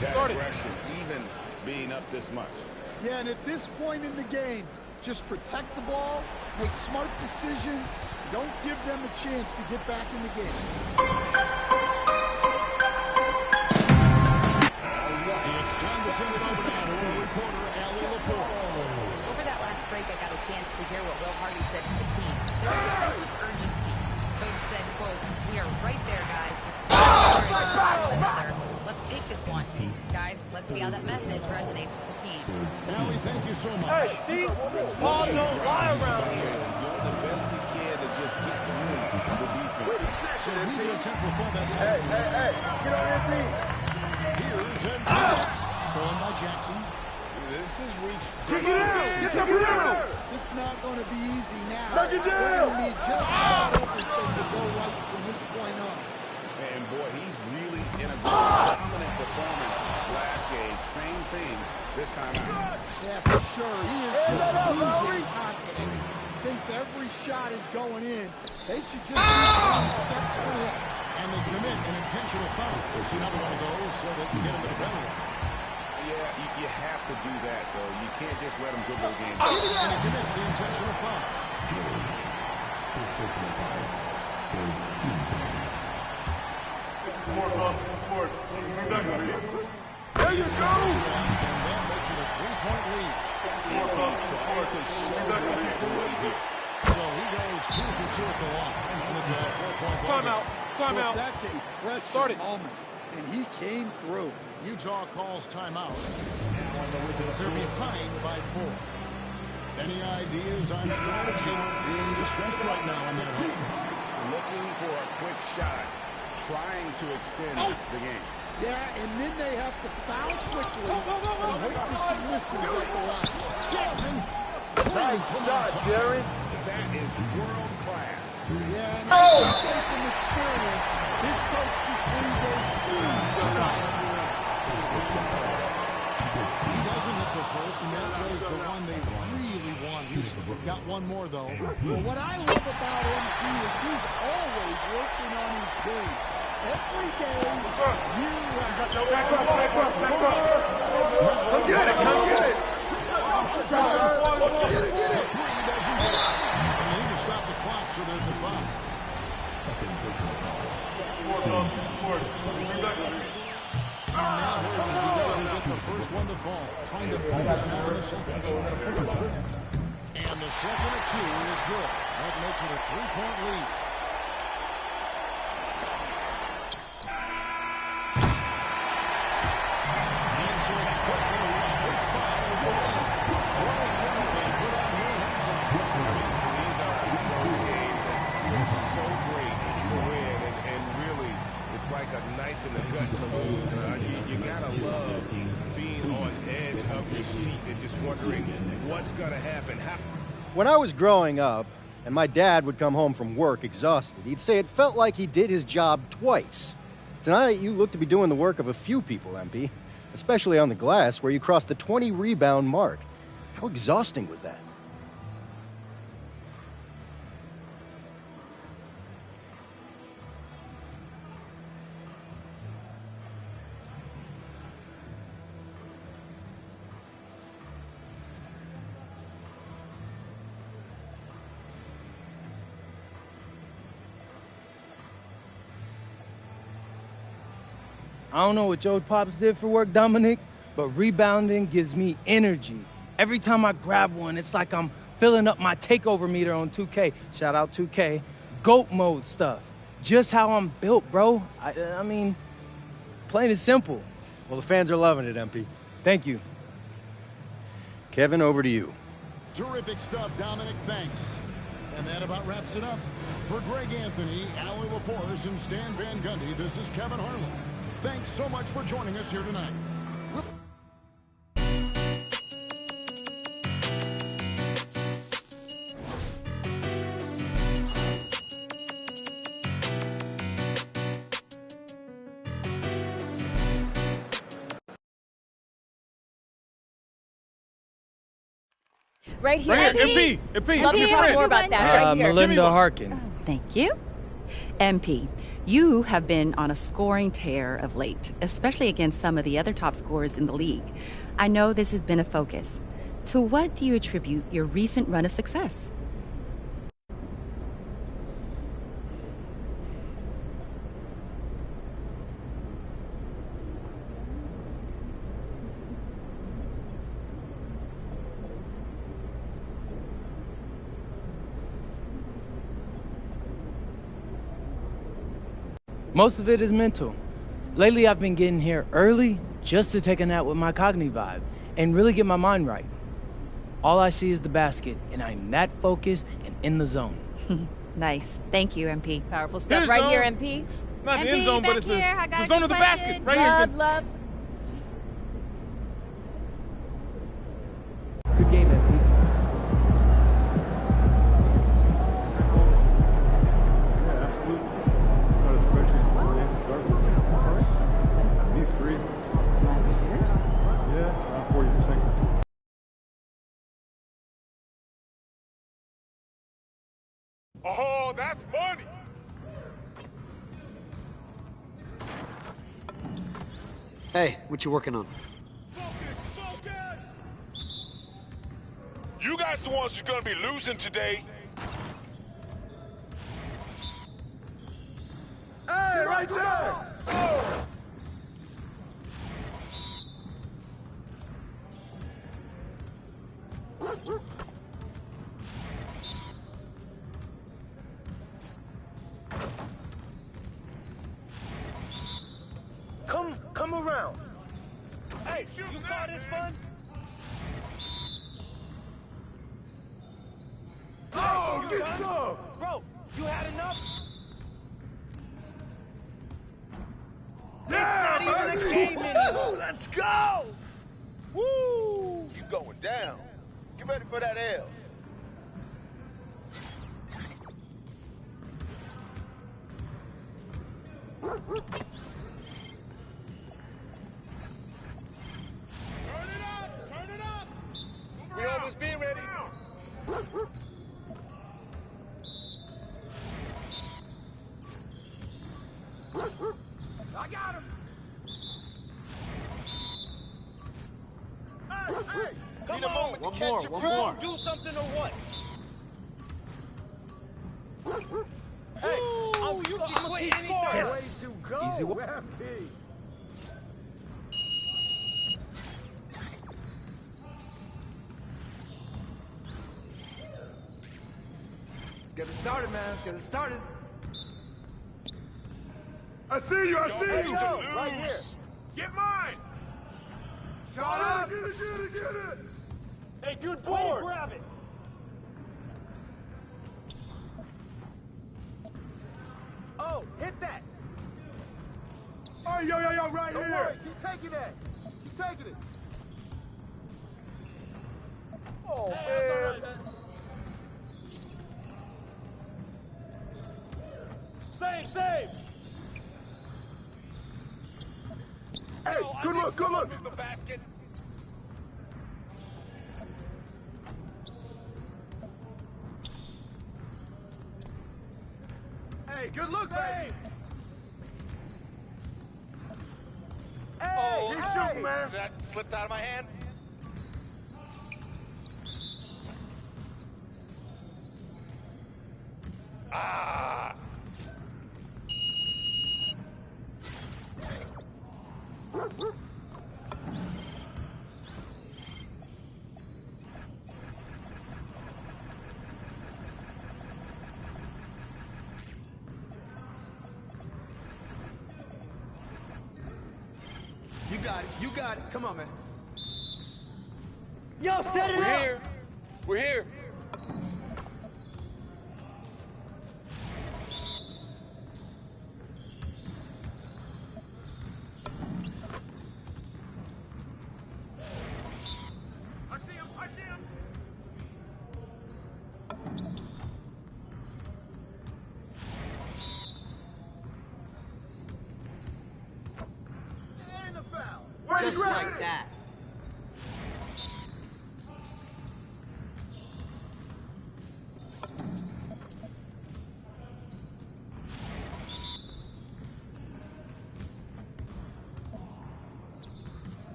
That aggression, even being up this much. Yeah, and at this point in the game, just protect the ball, make smart decisions, don't give them a chance to get back in the game. It's time to send it over now to our reporter, Allie LaForce. Over that last break, I got a chance to hear what Will Hardy said to the team. There was a sense of urgency. Coach said, quote, "We are right there, guys. Just and others. Let's take this one. Guys, let's see how that message resonates with the team." Allie, thank you so much. Hey, see? Paul don't lie around here. Doing the best he can to just get through the defense. Wait a second, So MP! we attempt will fall that Hey, get on MP! Here's MP. Stolen by Jackson. This has reached... Get the perimeter! It's not going to be easy now. They're going to need just about everything to go right from this point on. And boy, he's really in a dominant performance last game. Same thing this time out. Yeah, for sure. He is just losing confidence. Thinks every shot is going in. They should just be sets for him. And they commit an intentional foul. It's another one of those so they can get him to the penalty. Yeah, you have to do that, though. You can't just let him dribble the game. And he commits the intentional foul. Sport. We back on it. There you go! And that makes it a 3-point lead. Sport. We back on it. So he goes 2 for 2 at the line. And it's a 4-point ball. Timeout. That's a pressure moment. And he came through. Utah calls timeout. They're behind by 4. Any ideas on strategy being discussed right now on that one? Looking for a quick shot, trying to extend the game. Yeah, and then they have to foul quickly and hope for some misses at the line. Jackson. Nice shot, Jerry. That is world class. Yeah, and I can say from experience, his coach before he goes He doesn't hit the first, and that was the one they really want. He's got one more, though. Well, what I love about MP is he's always working on his game. Every day, year round. Come get it. Get it. Three doesn't get it. And they need to stop the clock, so there's a foul. Sport. We back on it. And now Hurts, as he doesn't get the first one to fall. Trying to focus now on the second. And the second of 2 is good. That makes it a 3-point lead. And so it's quick loose. It's by the win. What a throw they put on your hands on. These are those games that feel so great to win, and really, it's like a knife in the gut to lose. You gotta love being on edge of your seat and just wondering what's gonna happen. When I was growing up, and my dad would come home from work exhausted, he'd say it felt like he did his job twice. Tonight, you look to be doing the work of a few people, MP, especially on the glass, where you crossed the 20-rebound mark. How exhausting was that? I don't know what your pops did for work, Dominic, but rebounding gives me energy. Every time I grab one, it's like I'm filling up my takeover meter on 2K. Shout out 2K. GOAT mode stuff. Just how I'm built, bro. I mean, plain and simple. Well, the fans are loving it, MP. Thank you. Kevin, over to you. Terrific stuff, Dominic. Thanks. And that about wraps it up. For Greg Anthony, Allie LaForce, and Stan Van Gundy, this is Kevin Harlan. Thanks so much for joining us here tonight. Right here, MP. Love to talk more about that right here. Melinda Harkin. Thank you. MP, you have been on a scoring tear of late, especially against some of the other top scorers in the league. I know this has been a focus. To what do you attribute your recent run of success? Most of it is mental. Lately, I've been getting here early just to take a nap with my cognitive vibe and really get my mind right. All I see is the basket, and I'm that focused and in the zone. Nice. Thank you, MP. Powerful stuff right here, MP. It's not the MP, end zone, but back it's here. the zone of the basket. Right Love, here. love. Hey, what you working on? You guys the ones who's gonna be losing today. Hey, right there! Oh. Come around. Hey, you saw this fun? Oh, get some! Bro, you had enough? Yeah, it's not even a game anymore. Let's go! Woo! You going down. Get ready for that L. We almost be ready. I got him. Hey, come on. One more. Do something or what? Hey, you can quit anytime. Yes. Way to go, Easy one. MP. Get it started, man. Let's get it started. I see you. I see you. Right here. Get mine. Shot up. Get it. Hey, good board. Grab it. Oh, hit that. Oh, yo, right Don't here. worry. Keep taking that. Keep taking it. Oh, Hey, man. that's all right, man. Save. Hey, good look. The basket. Hey, good look, baby. Hey, keep shooting, man. That slipped out of my hand. Ah. You got it. Come on, man. Yo, set it up. We're here. I see him. And the foul. Just like that.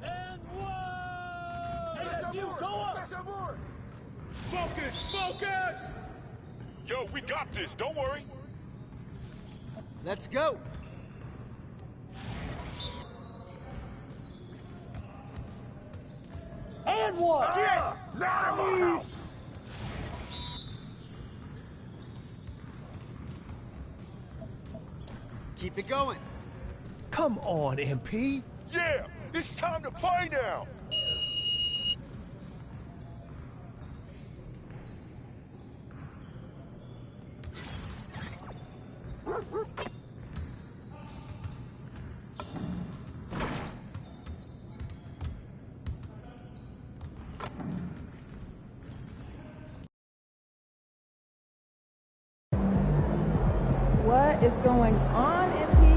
And one. Hey, that's you. Go up. Focus. Yo, we got this. Don't worry. Let's go. And one. Nice. Keep it going. Come on, MP. Yeah, it's time to play now. What is going on, MP?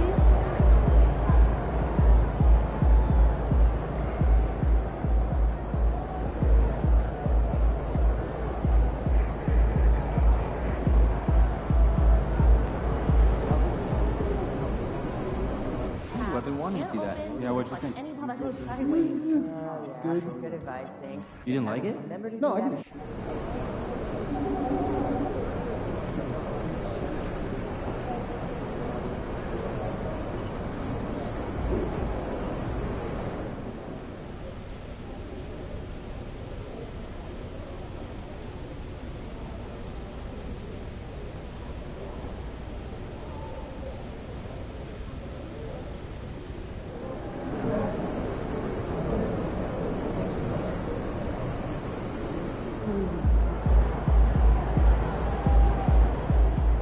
Like anytime I go sideways. Good advice, thanks. You didn't like it? No, I didn't.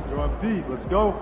You're on beat. Let's go.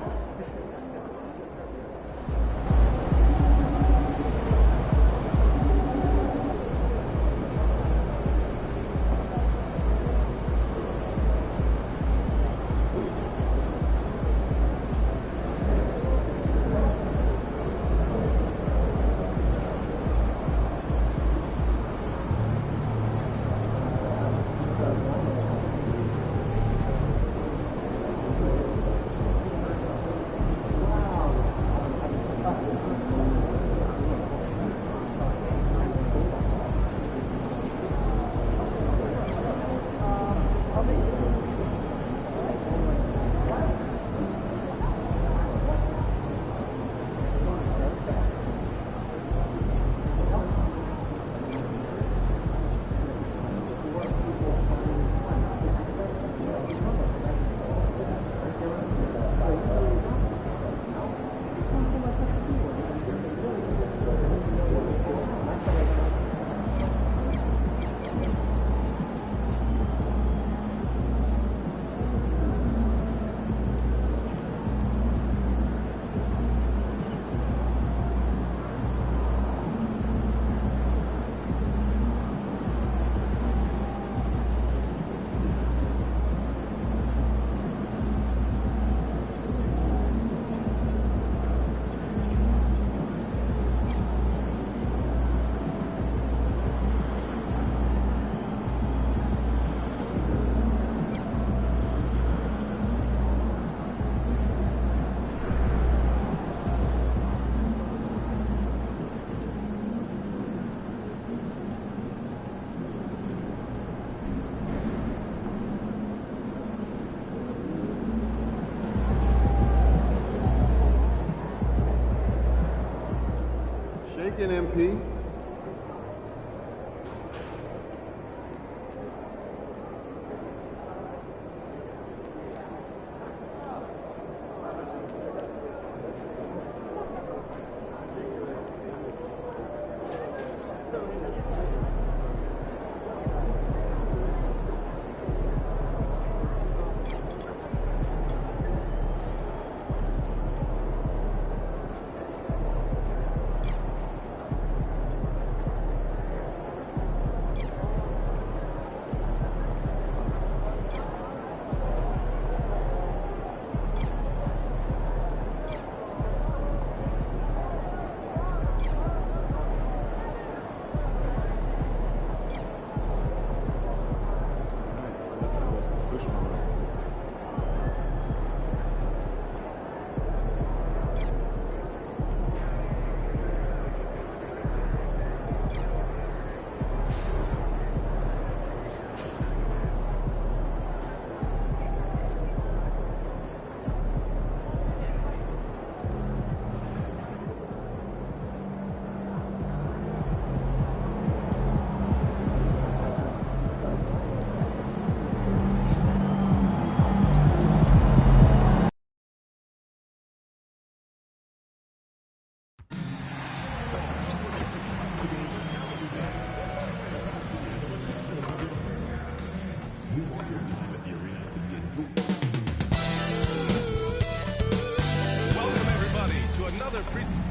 Shaking, MP.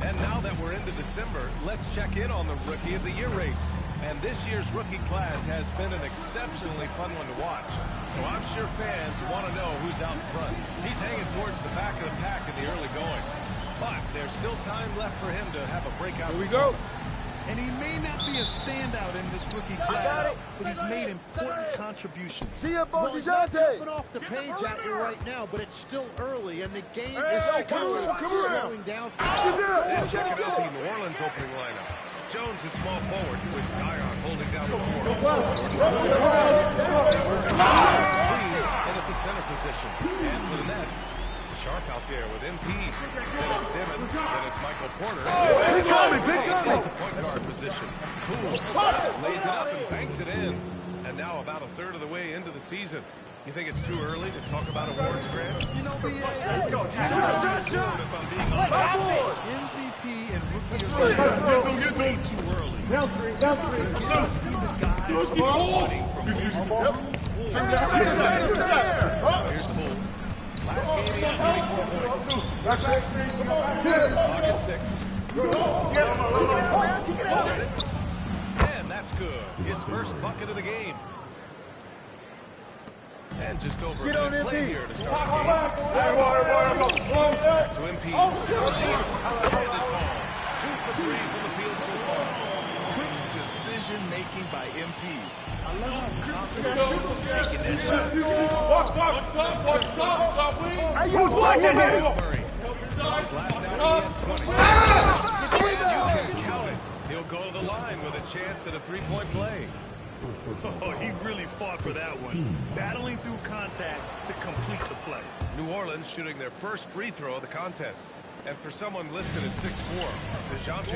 And now that we're into December, let's check in on the Rookie of the Year race. And this year's rookie class has been an exceptionally fun one to watch. So I'm sure fans want to know who's out front. He's hanging towards the back of the pack in the early going. But there's still time left for him to have a breakout. Here we go. And he may not be a standout in this rookie class, but he's made important contributions. See you, Well, he's not jumping off the page at you right now, but it's still early, and the game is slowing down. And check out the New Orleans opening lineup. Jones at small forward with Zion holding down the floor. And at the center position. And for the Nets, Sharp out there with MP. Then it's Dimon. Then it's Michael Porter. At the point guard position. Poole lays it up and banks it in. And now about a third of the way into the season. You think it's too early to talk about awards, Grant? You know, if I'm being honest, MVP and Rookie of the Year, way too early. Down three. See the guys running from Houston. Here's Poole. Last game he had 24 points. Pocket 6. And that's good. His first bucket of the game. And just over a minute play here to start the game. To MP. Handed ball. 2 for 3 from the field so far. Quick decision-making by MP. I love how confident he's taking that shot. Who's watching him? His last out, he had 20. You can count it. He'll go to the line with a chance at a three-point play. Oh, he really fought for that one. Battling through contact to complete the play. New Orleans shooting their first free throw of the contest. And for someone listed at 6'4", DeJounte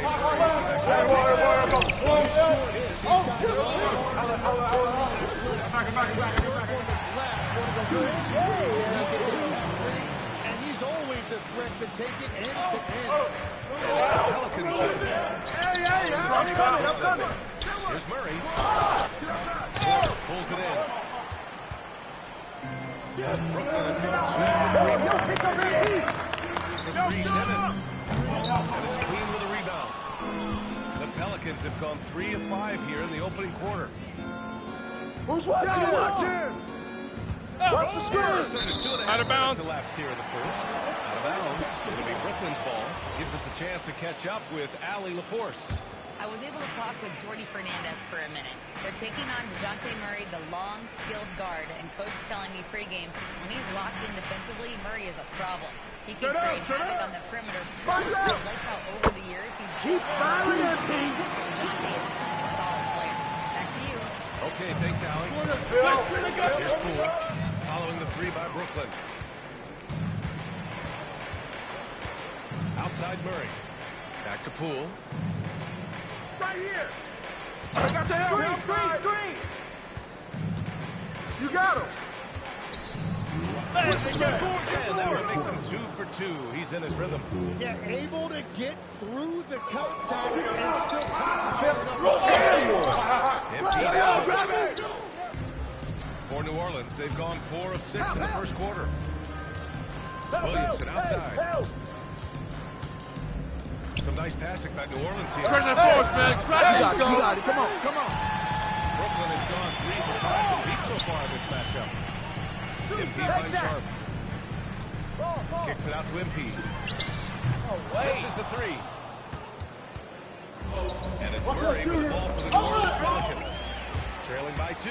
And he's always a threat to take it end to end. Pelicans I'm coming. Here's Murray. Pulls it in. Brooklyn is going 2 for 3 from and it's Queen with a rebound. The Pelicans have gone 3 of 5 here in the opening quarter. Who's watching? Watch the screen. Out of bounds. Elapsed here in the first. Out of bounds. It'll be Brooklyn's ball. Gives us a chance to catch up with Allie LaForce. I was able to talk with Jordy Fernandez for a minute. They're taking on DeJounte Murray, the long, skilled guard, and coach telling me pregame, when he's locked in defensively, Murray is a problem. He can create havoc on the perimeter. Plus, I like how over the years he's keep firing at me. DeJounte is such a solid player. Back to you. Okay, thanks, Allie. Here's Poole, following the 3 by Brooklyn. Outside Murray. Back to Poole. Right here. I got the screen. You got him. And that makes him 2 for 2. He's in his rhythm. Yeah, able to get through the contact and still concentrate on For New Orleans, they've gone 4 of 6 in the first quarter. Williamson outside. Some nice passing by New Orleans here. You got it. Come on. Brooklyn has gone 3 for 5 from deep so far in this matchup. MP finds Sharp. Kicks it out to MP. Misses the 3. And it's Murray with the ball for the New Orleans Pelicans. Trailing by 2.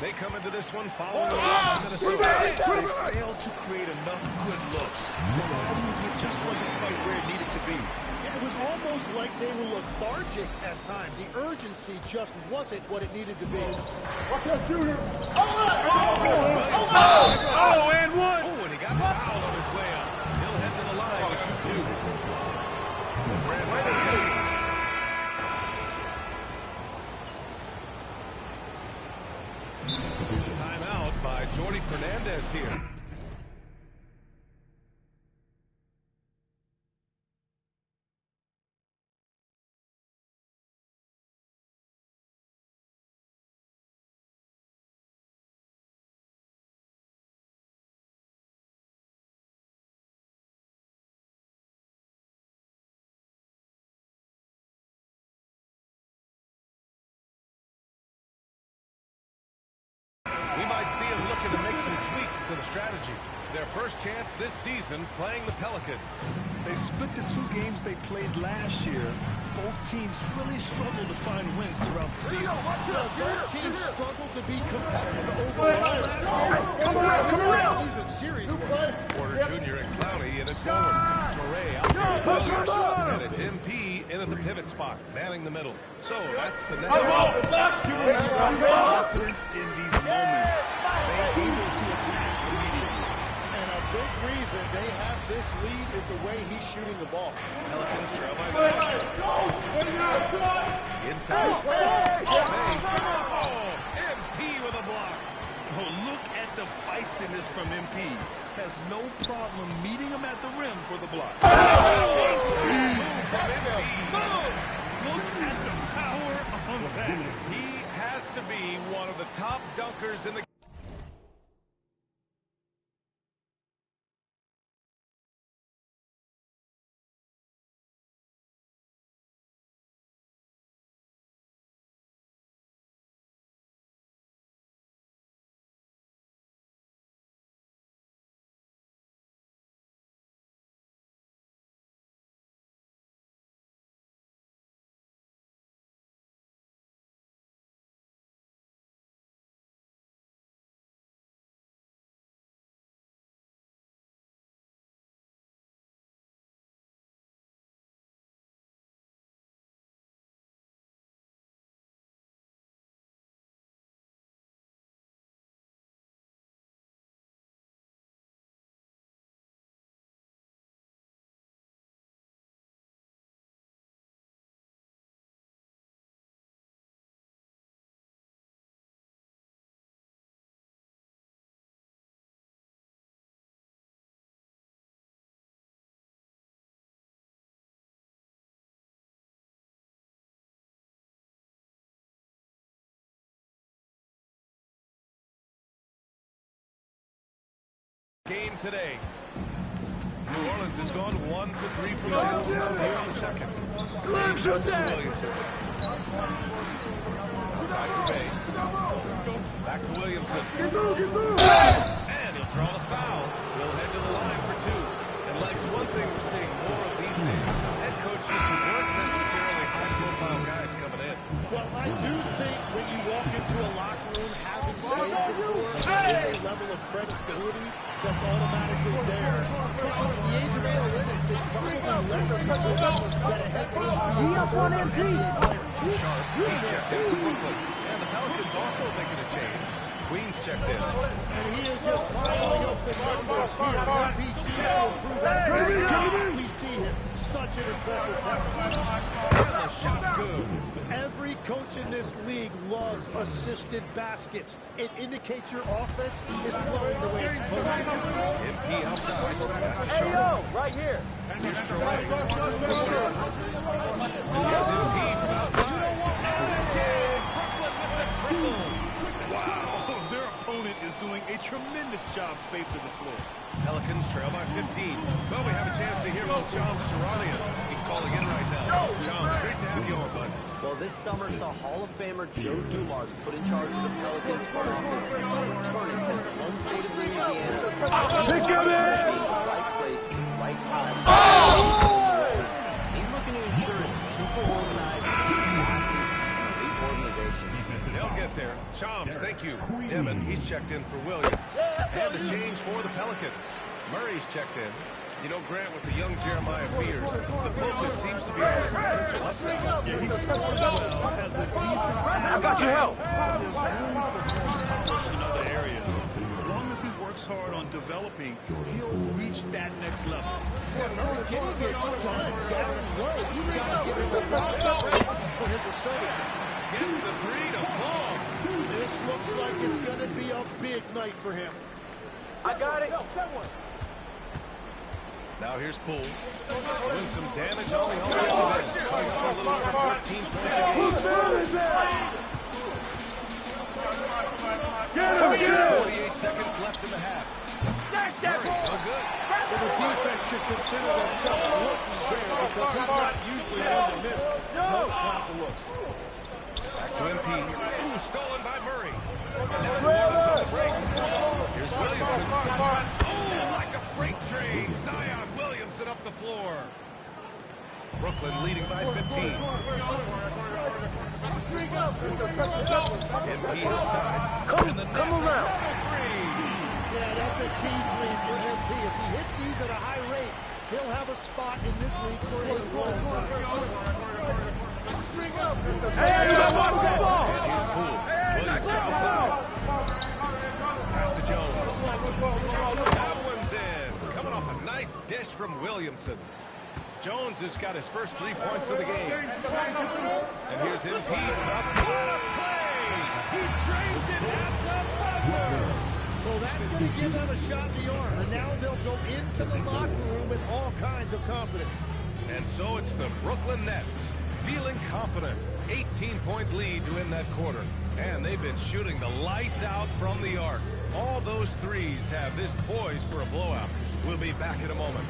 They come into this one following the loss in Minnesota. They failed to create enough good looks. It just wasn't quite where it needed to be. It was almost like they were lethargic at times. The urgency just wasn't what it needed to be. Watch that shooter. Oh, and 1. Oh, and he got fouled on his way up. He'll head to the line to shoot 2. Timeout by Jordy Fernandez here. We might see him looking to make some tweaks to the strategy. Their first chance this season playing the Pelicans. They split the 2 games they played last year. Both teams really struggled to find wins throughout the season. Both teams struggled to be competitive overall. Come around. Season series. Porter Jr. and Clowney in it forward. Torrey out there. And it's MP in at the pivot spot, manning the middle. So that's the next. Confidence in these moments. They're able to attack immediately. And a big reason they have this lead is the way he's shooting the ball. Pelicans trail by the inside. Oh, MP with a block. Oh, look at the feistiness from MP. Has no problem meeting him at the rim for the block. Look at the power of that. He has to be one of the top dunkers in the game today. New Orleans has gone 1 for 3 from the field here on the second. Williamson. Outside to Ray. Back to Williamson. And he'll draw the foul. He'll head to the line for 2. And Legs, one thing we're seeing more of these days, head coaches who weren't necessarily high-profile guys coming in. Well, I do think when you walk into a locker room having played before, there's a level of credibility that's automatically there. But with the age of analytics, it's probably less people that a head coach He up on MP. And the Pelicans also making a change. Queens checked in. And he is just piling up the numbers here. MP seems to improve that. We see him. Such an impressive talent. And the shot's good. Every coach in this league loves assisted baskets. It indicates your offense is flowing the way it's supposed to. MP outside. Hey, yo, right here. Here's Trey. Here's MP from outside. Wow, their opponent is doing a tremendous job spacing the floor. Pelicans trail by 15. Well, we have a chance to hear from Shams Charania. He's calling in right now. Shams, great to have you on, bud. Well, this summer saw Hall of Famer Joe Dumars put in charge of the Pelicans front office, returning to his home state of Louisiana. Pick him in! Right place, right time. He's looking to ensure a super organized, elite organization. They'll get there. Shams, thank you. Devin, he's checked in for Williams. And the change for the Pelicans. Murray's checked in. You know, Grant, with the young Jeremiah Fears, the focus seems to be on his potential upside. Yeah, he scores well, has a decent... I got your help. There's room for him to accomplish in other areas. As long as he works hard on developing, he'll reach that next level. Getting it done down low. You got to give him a lot of credit for his assertion. Gets the three to fall. This looks like it's going to be a big night for him. I got it. Now here's Poole. Doing some damage on the offensive end. Putting up a little over 14 points a game. 48 seconds left in the half. Murray, no good. Well, the defense should consider themselves lucky there because he's not usually one to miss those kinds of looks. Back to MP. Ooh, stolen by Murray. And that's the break. Here's Williamson. Oh, like a freight train. Zion Williamson up the floor. Brooklyn leading by 15. MP outside. Come around. Yeah, that's a key three for MP. If he hits these at a high rate, he'll have a spot in this league for a long time. Hey, watch the ball! Here's Poole. Williams outside. Pass to Jones. That one's in. Coming off a nice dish from Williamson. Jones has got his first 3 points of the game. And here's MP. What a play! He drains it at the buzzer! Well, that's going to give them a shot in the arm. And now they'll go into the locker room with all kinds of confidence. And so it's the Brooklyn Nets feeling confident. 18-point lead to end that quarter. And they've been shooting the lights out from the arc. All those threes have this poised for a blowout. We'll be back in a moment.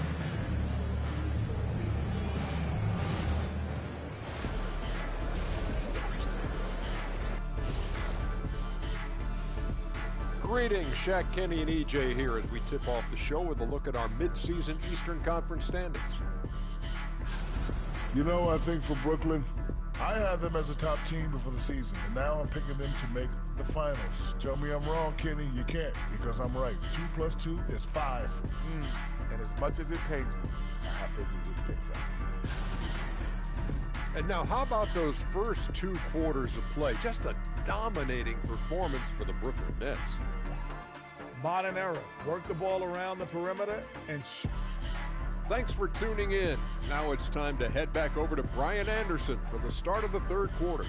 Greetings, Shaq, Kenny, and EJ here as we tip off the show with a look at our midseason Eastern Conference standings. You know, I think for Brooklyn, I had them as a top team before the season, and now I'm picking them to make the finals. Tell me I'm wrong, Kenny. You can't, because I'm right. 2 + 2 is 5. And as much as it pains me, I have to agree with Big Fat. And now, how about those first 2 quarters of play? Just a dominating performance for the Brooklyn Nets. Modern era. Work the ball around the perimeter and Thanks for tuning in. Now it's time to head back over to Brian Anderson for the start of the 3rd quarter.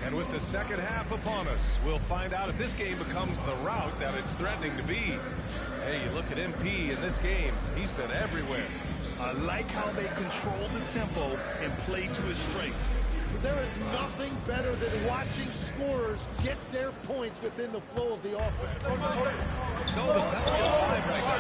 And with the second half upon us, we'll find out if this game becomes the route that it's threatening to be. Hey, you look at MP in this game, he's been everywhere. I like how they control the tempo and play to his strengths. There is nothing better than watching scorers get their points within the flow of the offense. So the Pelicans 5 right now.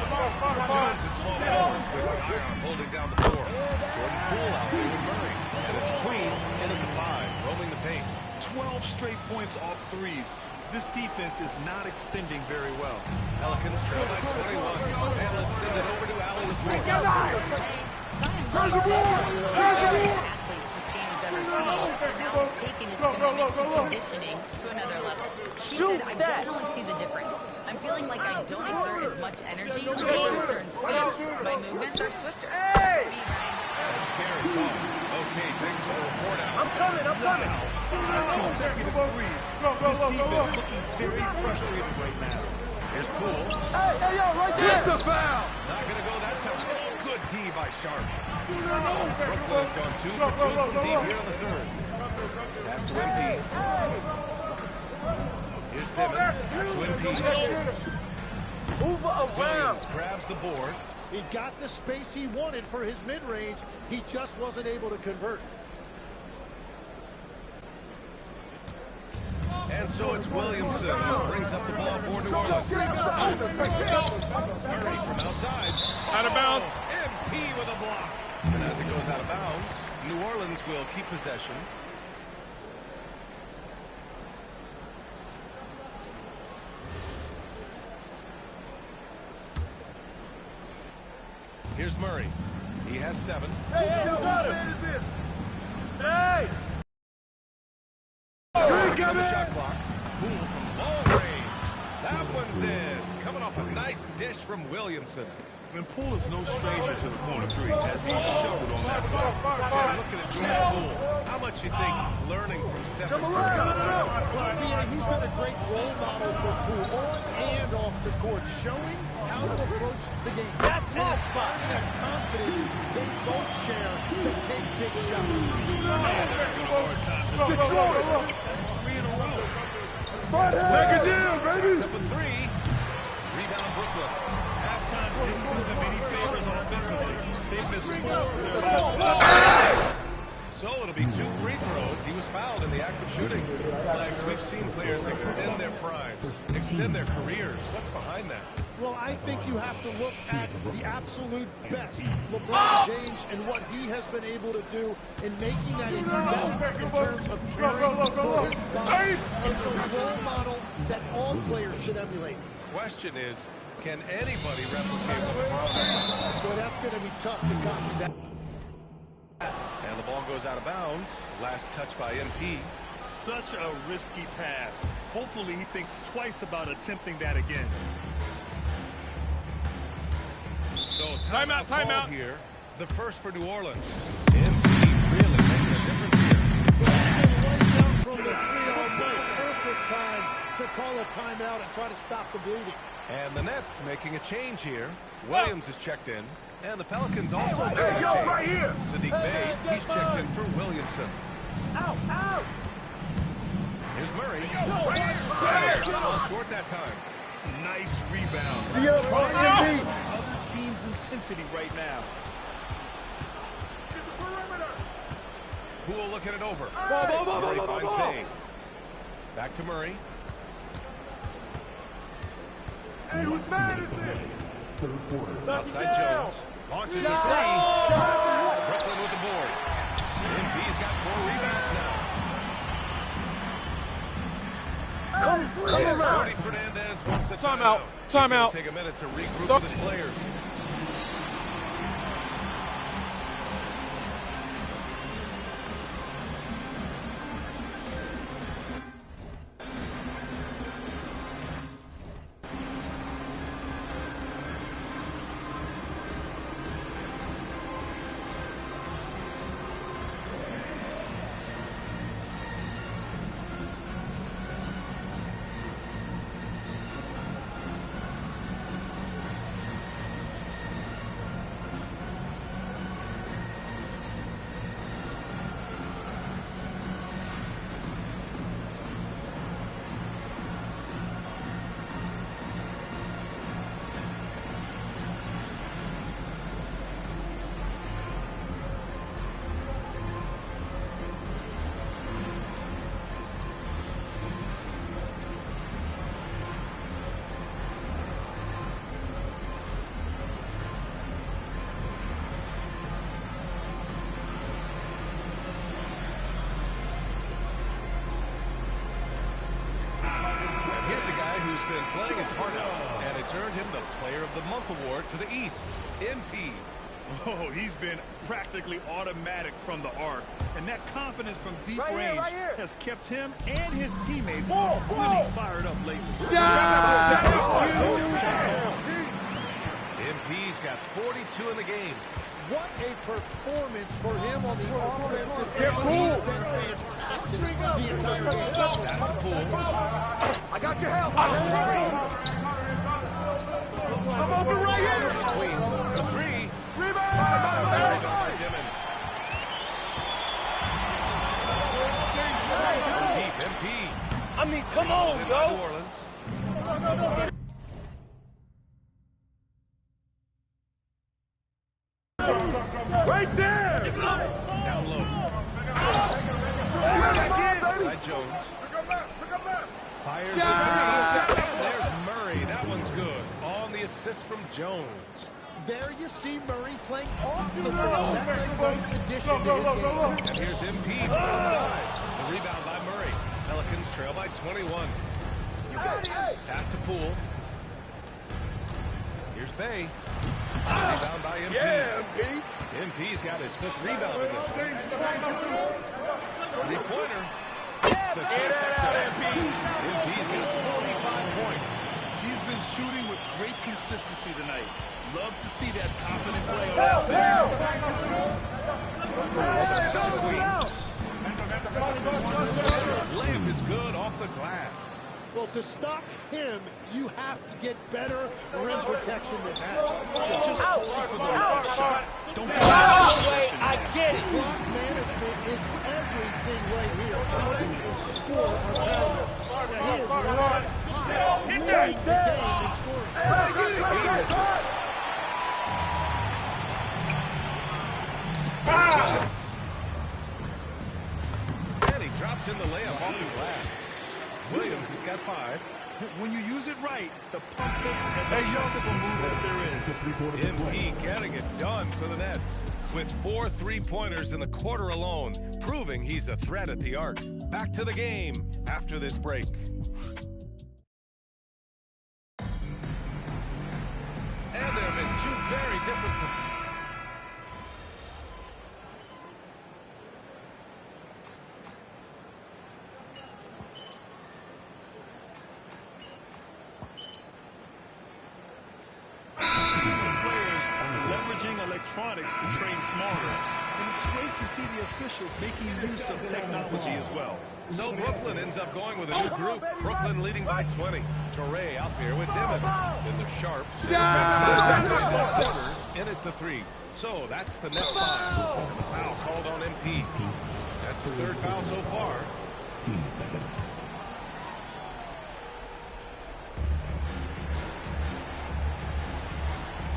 Jones at small forward with Zion holding down the floor. Jordan Poole out there with Murray. And it's Queen in at the 5, roaming the paint. 12 straight points off threes. This defense is not extending very well. Pelicans trail by 21. And let's send it over to Allen with Zion. Now he's taking his commitment to conditioning to another level. He said, I definitely see the difference. I'm feeling like I don't exert as much energy to get to a certain speed. My movements are swifter. That's scary call. Okay, thanks for the report out. I'm coming. 5 consecutive threes. This defense looking very frustrated right now. Here's Poole. Hey, yo, right there. Here's the foul. Not going to go that time. Good D by Sharp. Brooklyn has gone 2 for 2 from deep here on the 3rd. Pass to MP. Here's Timmons. Back to MP. Williams grabs the board. He got the space he wanted for his mid-range. He just wasn't able to convert. And so it's Williamson who brings up the ball for New Orleans. Murray from outside. Out of bounds. MP with a block. And as it goes out of bounds, New Orleans will keep possession. Here's Murray. He has 7. Hey, you got him. Hey! On the shot clock. Poole from long range. That one's in. Coming off a nice dish from Williamson. And Poole is no stranger to the corner 3, as he showed on that play. Looking at Jordan Poole. How much you think learning from Stephen Curry? Yeah, he's been a great role model for Poole on and off the court, showing how to approach the game. That's my spot. And that confidence they both share to take big shots. That's 3 in a row. Make a deal, baby. 7-3. Rebound Brooklyn. Halftime didn't do them any favors offensively. They missed 4. So it'll be 2 free throws. He was fouled in the act of shooting. Legs, we've seen players extend their primes, extend their careers. What's behind that? Well, I think you have to look at the absolute best LeBron James and what he has been able to do in making that investment in terms of caring for his body. It's a role model that all players should emulate. Question is, can anybody replicate what LeBron did? Boy, that's going to be tough to copy that. And the ball goes out of bounds. Last touch by MP. Such a risky pass. Hopefully he thinks twice about attempting that again. So timeout here. The first for New Orleans. MP really making a difference here. Right down from the 3-0 play. Perfect time to call a timeout and try to stop the bleeding. And the Nets making a change here. Williams is checked in. And the Pelicans also right here. Sadiq Bey, he's checked in for Williamson. Out! Here's Murray. Short that time. Nice rebound. Other team's intensity right now. Poole looking it over. Murray finds Bey. Back to Murray. Hey, who's mad is this? Outside Jones. Launches a three. Brooklyn with the board. MP's got 4 rebounds now. Cody Fernandez wants a timeout. Timeout. Take a minute to regroup with his players. Been playing his heart out, and it's earned him the Player of the Month award for the East. MP. Oh, he's been practically automatic from the arc, and that confidence from deep range has kept him and his teammates really fired up lately. MP's got 42 in the game. What a performance for him on the offensive end. He's been fantastic the entire game. That's the Poole. I got your help. I'm open right here. Clean. The three. Rebound. Deep MP. I mean, come on, New yo. Orleans. Right there. Down low. Outside Jones. Fires a three. And there's Murray. That one's good. On the assist from Jones. There you see Murray playing off the ball. That's a nice addition to his game. And here's MP from outside. The rebound by Murray. Pelicans trail by 21. Pass to Poole. Here's Bey. Rebound by MP. Yeah, MP. MP's got his 5th rebound in this one. Three-pointer. It's the trifecta. MP's got 45 points. He's been shooting with great consistency tonight. Love to see that confident play. Layup is good off the glass. Well, to stop him, you have to get better rim protection than that. Just hold for the right shot. Don't get I get it. Clock management is everything right here. Time and score are paramount. He is leading the game in scoring. And he drops in the layup off the glass. Williams has got 5. When you use it right, the pump fakes as effective a move as there is. MP getting it done for the Nets with 4 3-pointers in the quarter alone, proving he's a threat at the arc. Back to the game after this break. And there have been 2 very different. Electronics to train smarter. And it's great to see the officials making use of technology as well. So Brooklyn ends up going with a new group. Brooklyn leading by 20. Torrey out there with Dimon. Then they're Sharp. In at the 3. So that's the net 5. And the foul called on MP. That's his 3rd foul so far.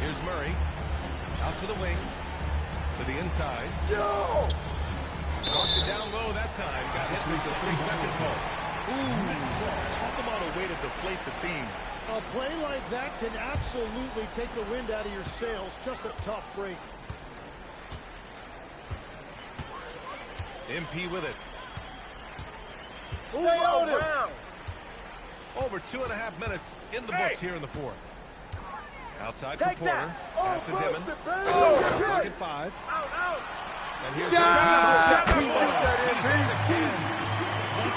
Here's Murray. Out to the wing. To the inside. Yo! Knocked it down low that time. Got hit with the 3-second call. Ooh, talk about a way to deflate the team. A play like that can absolutely take the wind out of your sails. Just a tough break. MP with it. Stay on it. Over 2.5 minutes in the books here in the 4th. Outside for Take Porter. that. Pass to Dimon. Pocket 5. And here's Once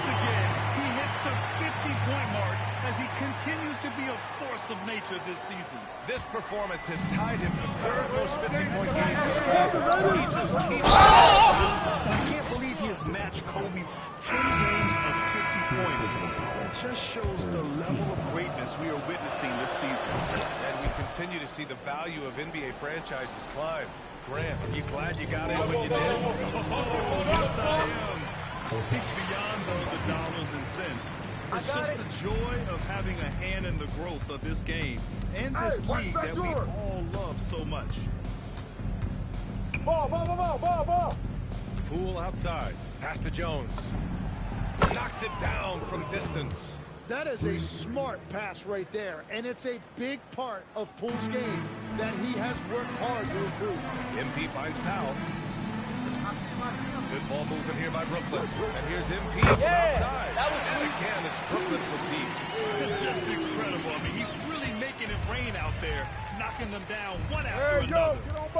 again, he hits the 50-point mark as he continues to be a force of nature this season. This performance has tied him for 3rd most 50-point games. He just keeps I can't believe he has matched Kobe's 10 games of 50 points. It just shows the level of greatness we are witnessing this season. And we continue to see the value of NBA franchises climb. Grant, are you glad you got in when you did? Yes, I am. Think beyond the dollars and cents. It's just the joy of having a hand in the growth of this game and this league that we all love so much. Ball. Poole outside. Pass to Jones. Knocks it down from distance. That is a smart pass right there, and it's a big part of Poole's game that he has worked hard to improve. MP finds Powell. Good ball movement here by Brooklyn. And here's MP from outside. And again, it's Brooklyn from deep. Just incredible. I mean, he's really making it rain out there, knocking them down one after another.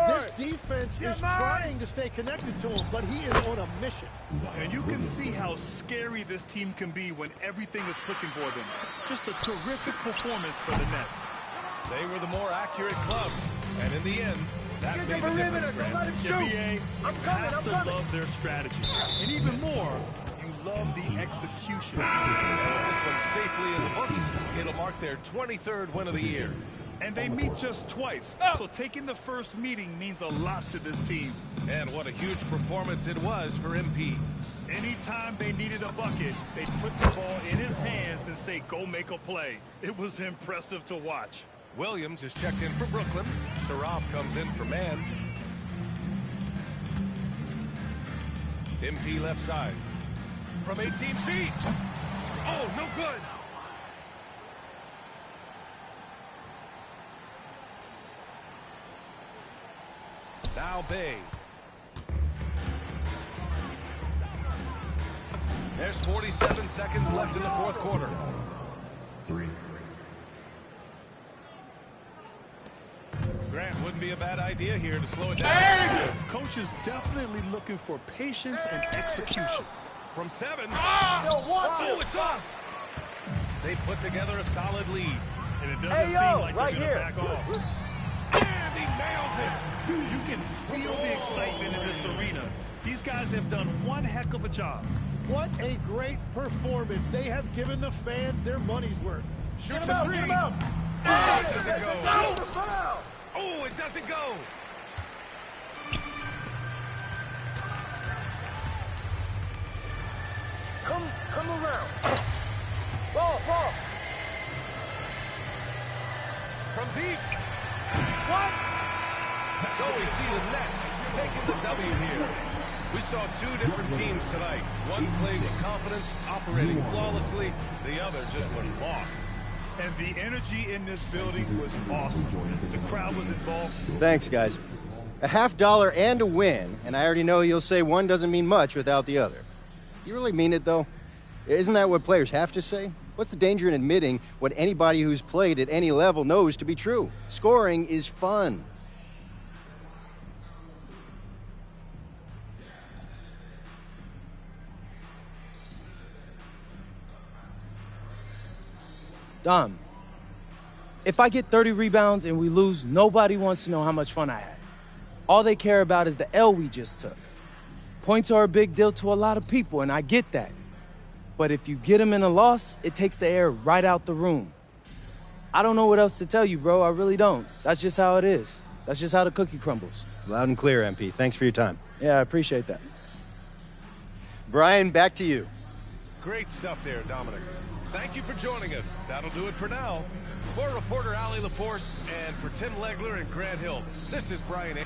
This defense is trying to stay connected to him, but he is on a mission. And you can see how scary this team can be when everything is clicking for them. Just a terrific performance for the Nets. They were the more accurate club. And in the end, that made the difference, Grant. NBA, you have to love their strategy. And even more, you love the execution. And with this one safely in the books, it'll mark their 23rd win of the year. And they meet just twice, so taking the first meeting means a lot to this team. And what a huge performance it was for MP. Anytime they needed a bucket, they'd put the ball in his hands and say, go make a play. It was impressive to watch. Williams is checked in for Brooklyn. Saraf comes in for man. MP left side. From 18 feet. Oh, no good. Now Bay. There's 47 seconds left in the 4th quarter. 3. Grant, wouldn't be a bad idea here to slow it down. Coach is definitely looking for patience and execution. From 7. Yo, it's off. They put together a solid lead. And it doesn't seem like they're going to back off. And he nails it. You can feel the excitement in this arena. These guys have done one heck of a job. What a great performance. They have given the fans their money's worth. Shoot the 3. Oh, it doesn't go. Oh, it doesn't go. Come around. Ball. From deep. What? So we see the Nets taking the W here. We saw 2 different teams tonight. One played with confidence, operating flawlessly. The other just was lost. And the energy in this building was awesome. The crowd was involved. Thanks, guys. A $50 and a win, and I already know you'll say one doesn't mean much without the other. Do you really mean it, though? Isn't that what players have to say? What's the danger in admitting what anybody who's played at any level knows to be true? Scoring is fun. Dom, if I get 30 rebounds and we lose, nobody wants to know how much fun I had. All they care about is the L we just took. Points are a big deal to a lot of people, and I get that. But if you get them in a loss, it takes the air right out the room. I don't know what else to tell you, bro. I really don't. That's just how it is. That's just how the cookie crumbles. Loud and clear, MP. Thanks for your time. Yeah, I appreciate that. Brian, back to you. Great stuff there, Dominic. Thank you for joining us. That'll do it for now. For reporter Allie LaForce and for Tim Legler and Grant Hill, this is Brian.